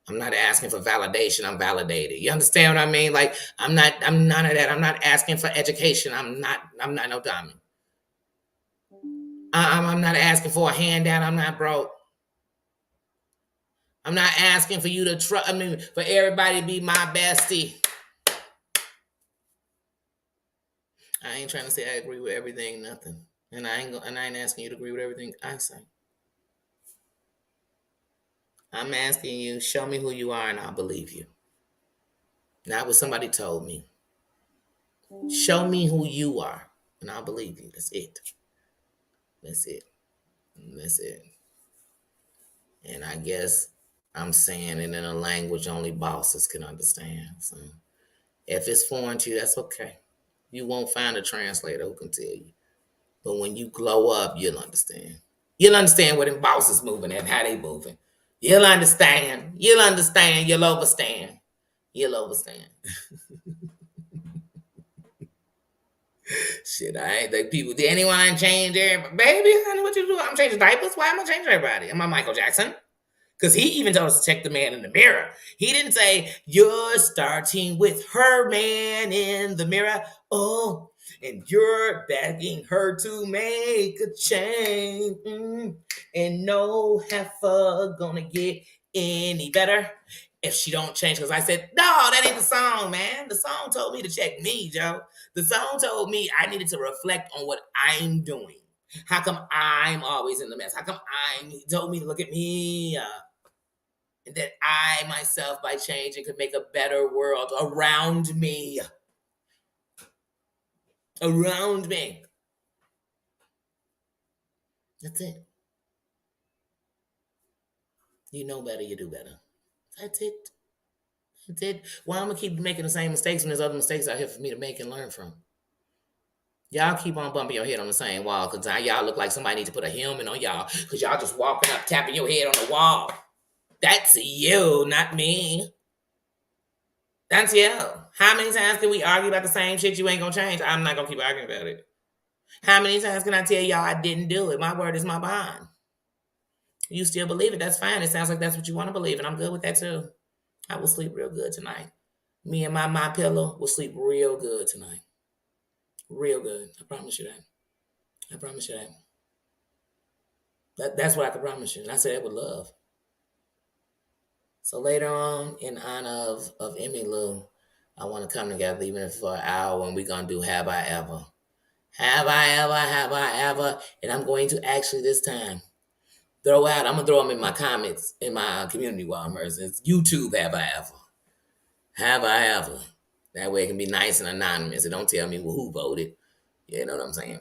I'm not asking for validation. I'm validated. You understand what I mean? Like I'm none of that. I'm not asking for education. I'm not no dummy. I'm not asking for a handout. I'm not broke. I'm not asking for you to trust. I mean, for everybody to be my bestie. I ain't trying to say I agree with everything, nothing, and I ain't asking you to agree with everything I say. I'm asking you, show me who you are, and I'll believe you. Not what somebody told me. Show me who you are, and I'll believe you. That's it. That's it. That's it. And I guess I'm saying it in a language only bosses can understand. So if it's foreign to you, that's okay. You won't find a translator who can tell you. But when you glow up, you'll understand. You'll understand what them bosses moving and how they moving. You'll understand. You'll understand. You'll overstand. You'll overstand. Shit, I ain't think people. Did anyone change everybody? Baby, honey, what you do? I'm changing diapers. Why am I changing everybody? Am I Michael Jackson? Because he even told us to check the man in the mirror. He didn't say, you're starting with her man in the mirror. Oh, and you're begging her to make a change. And no heifer gonna get any better if she don't change. Because I said, no, that ain't the song, man. The song told me to check me, Joe. The song told me I needed to reflect on what I'm doing. How come I'm always in the mess? How come he told me to look at me? And that I myself, by changing, could make a better world around me. Around me. That's it. You know better, you do better. That's it. That's it. Why I'm going to keep making the same mistakes when there's other mistakes out here for me to make and learn from? Y'all keep on bumping your head on the same wall because y'all look like somebody needs to put a helmet on y'all because y'all just walking up, tapping your head on the wall. That's you, not me. That's you. How many times can we argue about the same shit you ain't going to change? I'm not going to keep arguing about it. How many times can I tell y'all I didn't do it? My word is my bond. You still believe it? That's fine. It sounds like that's what you want to believe, and I'm good with that too. I will sleep real good tonight. Me and my pillow will sleep real good tonight. Real good. I promise you that. I promise you that. That's what I can promise you. And I say that with love. So later on, in honor of Emmy Lou, I want to come together even if for an hour, and we're going to do Have I Ever. Have I ever, have I ever? And I'm going to actually this time I'm going to throw them in my comments in my community while I'm It's YouTube, have I ever? Have I ever? That way it can be nice and anonymous. It don't tell me who voted. You know what I'm saying?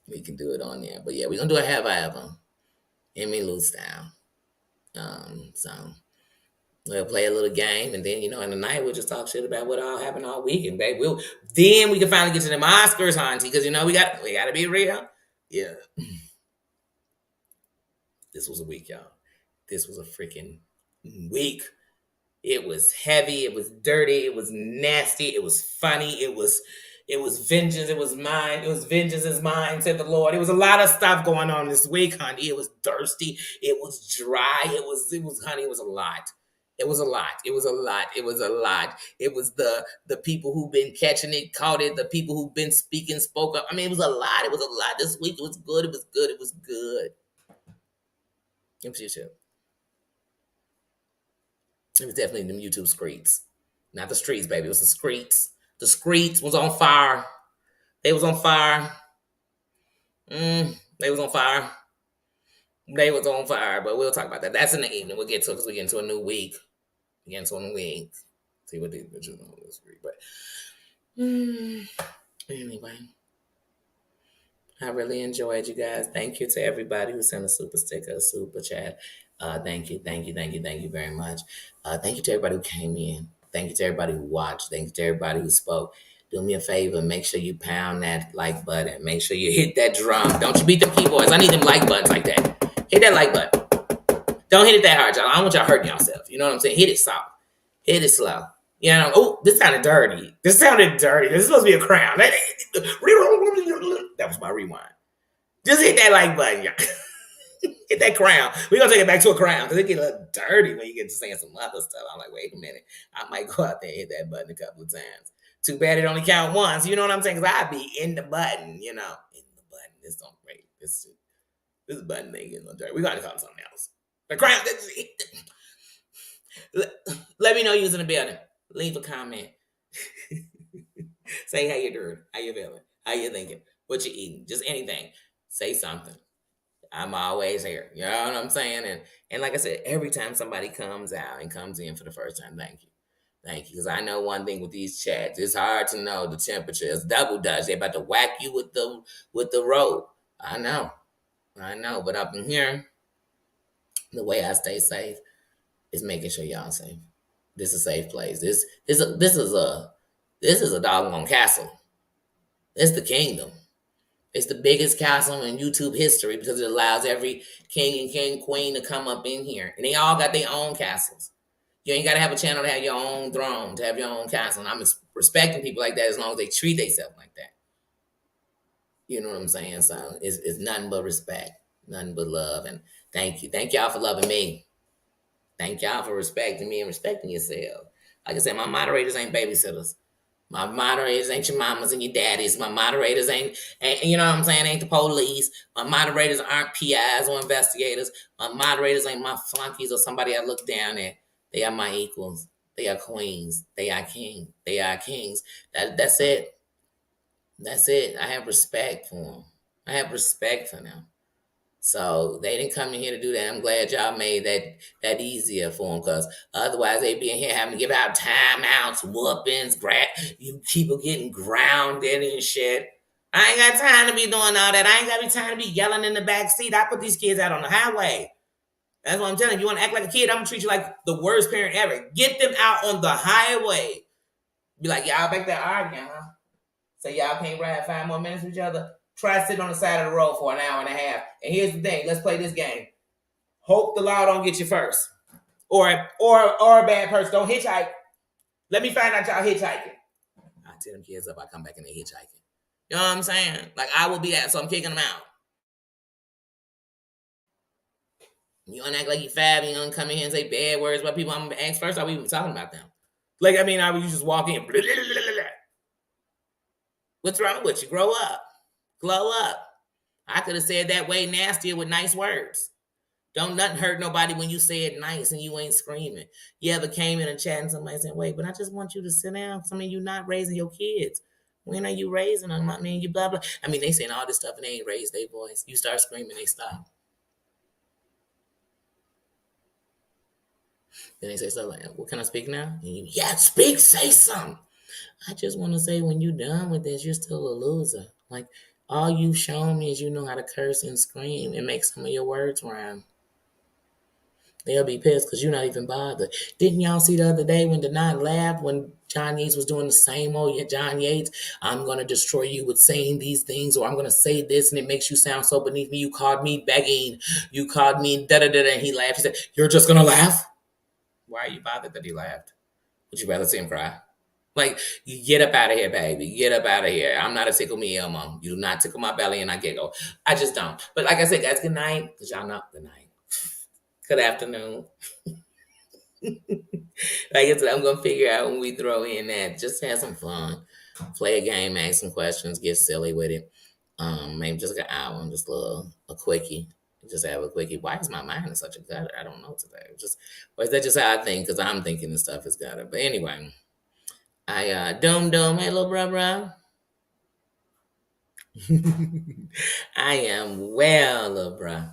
We can do it on there. But yeah, we're going to do a Have I Ever? Emmy Lou style. So we'll play a little game, and then, in the night, we'll just talk shit about what all happened all weekend, babe. Then we can finally get to them Oscars, auntie, because, we got to be real. Yeah. This was a week, y'all. This was a freaking week. It was heavy. It was dirty. It was nasty. It was funny. It was vengeance. It was mine. It was vengeance is mine, said the Lord. It was a lot of stuff going on this week, honey. It was thirsty. It was dry. It was, honey, it was a lot. It was a lot. It was a lot. It was a lot. It was the people who've been catching it, caught it, the people who've been speaking, spoke up. I mean, it was a lot. It was a lot this week. It was good. It was good. It was good. It was YouTube. It was definitely them YouTube streets. Not the streets, baby. It was the streets. The streets was on fire. They was on fire. They was on fire. They was on fire, but we'll talk about that. That's in the evening. We'll get to it because we get into a new week. We get into a new week. See what these bitches on this week. But anyway, I really enjoyed you guys. Thank you to everybody who sent a super sticker, a super chat. Thank you very much. Thank you to everybody who came in. Thank you to everybody who watched. Thank you to everybody who spoke. Do me a favor. Make sure you pound that like button. Make sure you hit that drum. Don't you beat them keyboards. I need them like buttons like that. Hit that like button. Don't hit it that hard, y'all. I don't want y'all hurting yourself. You know what I'm saying? Hit it soft. Hit it slow. Oh, this sounded dirty. This is supposed to be a crown. That was my rewind. Just hit that like button, y'all. Get that crown. We're gonna take it back to a crown because it get a little dirty when you get to saying some other stuff. I'm like, wait a minute. I might go out there and hit that button a couple of times. Too bad it only count once. You know what I'm saying? Because I'd be in the button, you know. In the button. This don't break. This button ain't getting no dirty. We gotta call something else. The crown. Let me know you're in the building. Leave a comment. Say how you doing. How you feeling? How you thinking? What you eating? Just anything. Say something. I'm always here. You know what I'm saying? And like I said, every time somebody comes out and comes in for the first time, thank you. Thank you. Because I know one thing with these chats, it's hard to know the temperature. It's double dutch. They're about to whack you with the rope. I know. But up in here, the way I stay safe is making sure y'all safe. This is a safe place. This is a doggone castle. It's the kingdom. It's the biggest castle in YouTube history because it allows every king and queen to come up in here. And they all got their own castles. You ain't got to have a channel to have your own throne, to have your own castle. And I'm respecting people like that as long as they treat themselves like that. You know what I'm saying? So it's nothing but respect, nothing but love. And thank you. Thank y'all for loving me. Thank y'all for respecting me and respecting yourself. Like I said, my moderators ain't babysitters. My moderators ain't your mamas and your daddies. My moderators ain't, you know what I'm saying, ain't the police. My moderators aren't PIs or investigators. My moderators ain't my flunkies or somebody I look down at. They are my equals. They are queens. They are kings. They are kings. That's it. That's it. I have respect for them. I have respect for them. So they didn't come in here to do that. I'm glad y'all made that easier for them because otherwise they'd be in here having to give out timeouts, whoopings, you people getting grounded and shit. I ain't got time to be doing all that. I ain't got time to be yelling in the back seat. I put these kids out on the highway. That's what I'm telling you. You want to act like a kid, I'm going to treat you like the worst parent ever. Get them out on the highway. Be like, y'all back there arguing, huh? So y'all can't ride 5 more minutes with each other? Try to sit on the side of the road for an hour and a half. And here's the thing. Let's play this game. Hope the law don't get you first. Or a bad person. Don't hitchhike. Let me find out y'all hitchhiking. I tell them kids up. I come back and they hitchhiking. You know what I'm saying? Like, I will be that, so I'm kicking them out. You don't act like you fab and you don't come in here and say bad words about people. I'm going to ask first, are we even talking about them? Like, I mean, I would just walk in. Blah, blah, blah, blah, blah. What's wrong with you? Grow up. Glow up. I could have said that way nastier with nice words. Don't nothing hurt nobody when you say it nice and you ain't screaming. You ever came in a chat and somebody said, wait, but I just want you to sit down. I mean, you're not raising your kids. When are you raising them? I mean, you blah, blah. I mean, they saying all this stuff and they ain't raised their voice. You start screaming, they stop. Then they say stuff like, what, can I speak now? And you, yeah, speak, say something. I just want to say when you're done with this, you're still a loser. Like, all you've shown me is you know how to curse and scream and make some of your words rhyme. They'll be pissed because you're not even bothered. Didn't y'all see the other day when Denai laughed when John Yates was doing the same old John Yates? I'm going to destroy you with saying these things, or I'm going to say this and it makes you sound so beneath me. You called me begging. You called me da-da-da-da. And he laughed. He said, you're just going to laugh? Why are you bothered that he laughed? Would you rather see him cry? Like, you get up out of here, baby. Get up out of here. I'm not a tickle me Elmo. You do not tickle my belly and I giggle. I just don't. But like I said, guys, good night. Because y'all know, good night. Good afternoon. Like I said, I'm going to figure out when we throw in that. Just have some fun. Play a game, ask some questions, get silly with it. Maybe just like an hour, just a quickie. Just have a quickie. Why is my mind in such a gutter? I don't know today. Or is that just how I think? Because I'm thinking the stuff is gutter. But anyway. Doom, hey, little bruh. I am well, little bruh.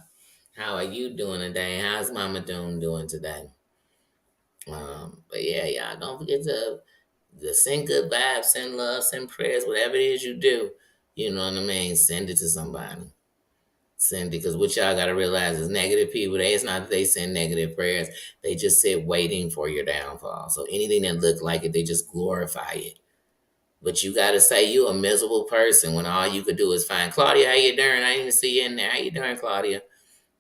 How are you doing today? How's Mama Doom doing today? But yeah, y'all, don't forget to send good vibes, send love, send prayers, whatever it is you do. You know what I mean? Send it to somebody. Send it, because what y'all got to realize is negative people, it's not that they send negative prayers. They just sit waiting for your downfall. So anything that look like it, they just glorify it. But you got to say you a miserable person when all you could do is find, Claudia, how you doing? I didn't even see you in there. How you doing, Claudia?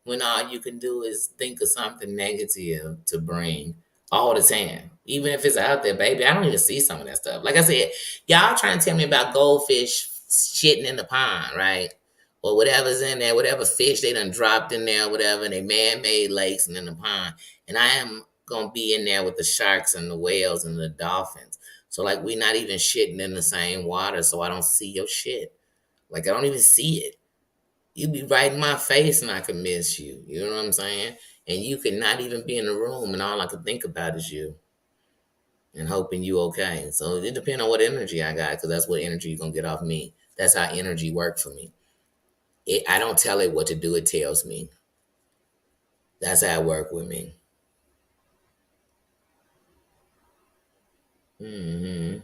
When all you can do is think of something negative to bring all the time. Even if it's out there, baby, I don't even see some of that stuff. Like I said, y'all trying to tell me about goldfish shitting in the pond, right? or whatever's in there, whatever fish they done dropped in there, whatever, and they man-made lakes and in the pond. And I am gonna be in there with the sharks and the whales and the dolphins. So like we not even shitting in the same water, so I don't see your shit. Like I don't even see it. You be right in my face and I can miss you. You know what I'm saying? And you could not even be in the room and all I could think about is you and hoping you okay. So it depends on what energy I got because that's what energy you're gonna get off me. That's how energy works for me. I don't tell it what to do, it tells me. That's how it work with me. Hmm.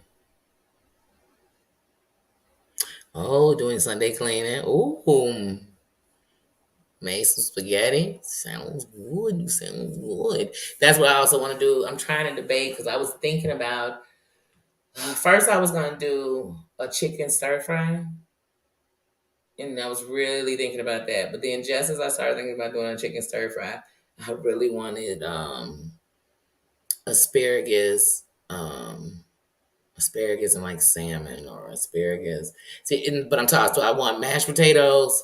Oh, doing Sunday cleaning. Ooh, made some spaghetti. Sounds good. Sounds good. That's what I also want to do. I'm trying to debate because I was thinking about first I was gonna do a chicken stir fry, and I was really thinking about that. But then just as I started thinking about doing a chicken stir fry, I really wanted asparagus. Asparagus and like salmon or asparagus. See, but I'm talking. So I want mashed potatoes.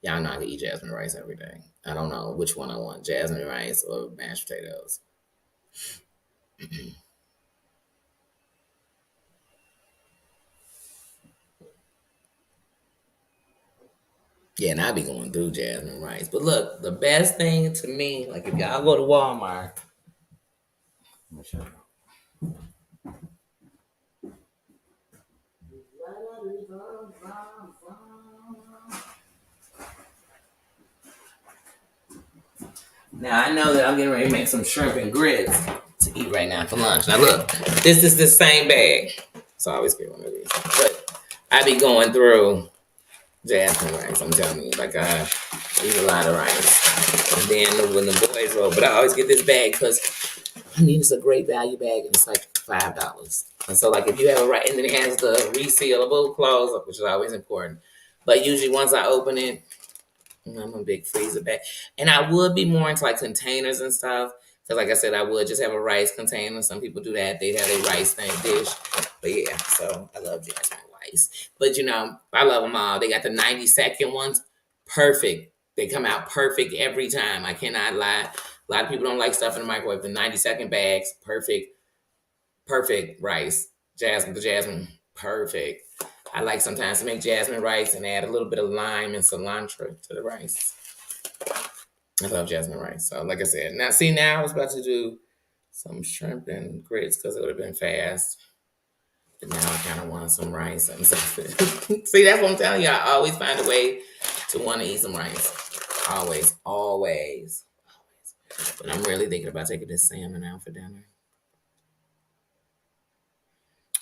Y'all know I can eat jasmine rice every day. I don't know which one I want, jasmine rice or mashed potatoes. Yeah, and I be going through jasmine rice. But look, the best thing to me, like if y'all go to Walmart, now I know that I'm getting ready to make some shrimp and grits to eat right now for lunch. Now look, this is the same bag, so I always get one of these. But I be going through jasmine rice. I'm telling you, like I eat a lot of rice. And then when the boys roll, but I always get this bag because I mean it's a great value bag and it's like $5. And so like if you have a right, and then it has the resealable close, which is always important. But usually once I open it, I'm a big freezer bag, and I would be more into like containers and stuff. Because like I said, I would just have a rice container. Some people do that; they have a rice thing dish. But yeah, so I love jasmine rice. But you know, I love them all. They got the 90-second ones, perfect. They come out perfect every time. I cannot lie. A lot of people don't like stuff in the microwave. The 90-second bags, perfect, perfect rice. The jasmine, perfect. I like sometimes to make jasmine rice and add a little bit of lime and cilantro to the rice. I love jasmine rice. So, like I said, now I was about to do some shrimp and grits because it would have been fast. But now I kind of want some rice and something. See, that's what I'm telling you. I always find a way to want to eat some rice. Always, always, always. But I'm really thinking about taking this salmon out for dinner.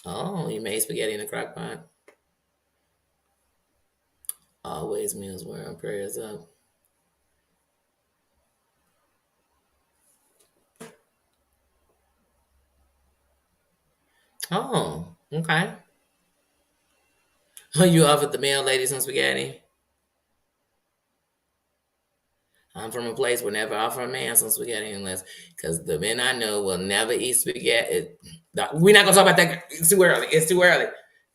Oh, you made spaghetti in a crock pot? Always meals where prayers up. Oh, okay. You offered the mail lady some spaghetti? I'm from a place where never offer a man some spaghetti unless, because the men I know will never eat spaghetti. We're not gonna talk about that. It's too early. It's too early.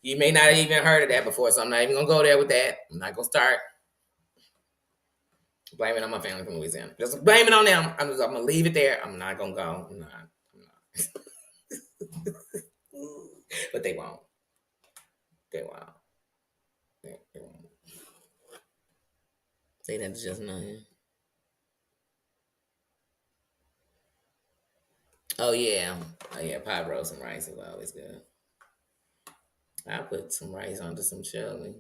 You may not have even heard of that before, so I'm not even gonna go there with that. I'm not gonna start blaming on my family from Louisiana. Just blame it on them. I'm gonna leave it there. I'm not gonna go. I'm not. But they won't. They won't. They won't. Say that to just know. Oh yeah. Oh yeah. Pot roast and rice is always good. I put some rice onto some chili.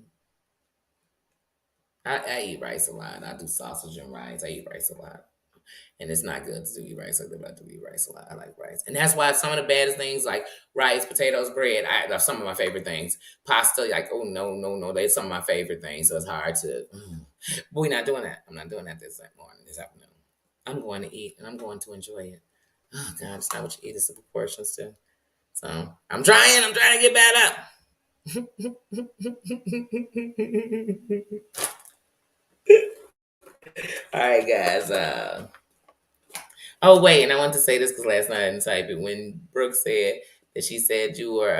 I eat rice a lot. I do sausage and rice. I eat rice a lot. And it's not good to eat rice like that, but I do eat rice a lot. I like rice. And that's why some of the baddest things like rice, potatoes, bread, are some of my favorite things. Pasta, like, oh no, no, no. They're some of my favorite things. So it's hard to but we're not doing that. I'm not doing that this morning, this afternoon. I'm going to eat and I'm going to enjoy it. Oh God, it's not what you eat, it's the proportions too. So I'm trying to get bad up. All right, guys. Oh wait, and I want to say this because last night I didn't type it. When Brooke said that she said you were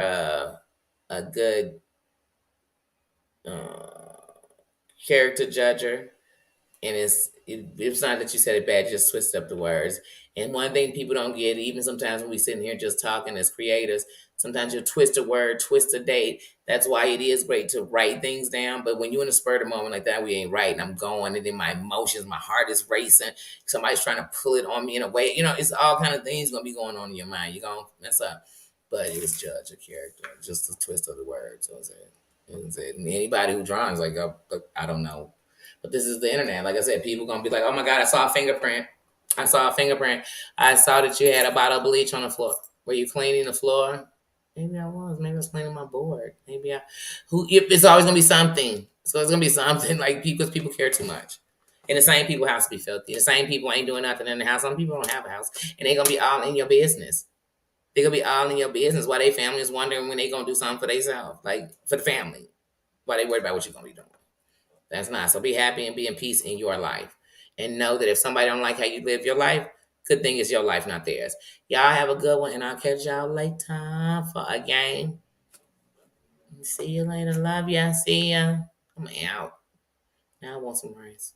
a good uh, character judger, and it's not that you said it bad, you just twist up the words. And one thing people don't get, even sometimes when we sitting here just talking as creators, sometimes you twist a word, twist a date. That's why it is great to write things down. But when you're in a spur of the moment like that, we ain't writing. I'm going, and then my emotions, my heart is racing. Somebody's trying to pull it on me in a way. It's all kind of things gonna be going on in your mind. You're gonna mess up. But it was judge a character, just a twist of the words. So it's it. And anybody who draws like, I don't know, but this is the internet. Like I said, people gonna be like, "Oh my god, I saw a fingerprint. I saw a fingerprint. I saw that you had a bottle of bleach on the floor. Were you cleaning the floor? Maybe I was. Maybe I was cleaning my board. Maybe I. Who? It's always gonna be something. So it's gonna be something like because people care too much. And the same people have to be filthy. The same people ain't doing nothing in the house. Some people don't have a house, and they gonna be all in your business. They gonna be all in your business. Why they family is wondering when they gonna do something for themselves, like for the family. Why they worried about what you're gonna be doing. That's not. So be happy and be in peace in your life. And know that if somebody don't like how you live your life, good thing is your life, not theirs. Y'all have a good one, and I'll catch y'all later for a game. See you later. Love ya. See ya. I'm out. Now I want some rice.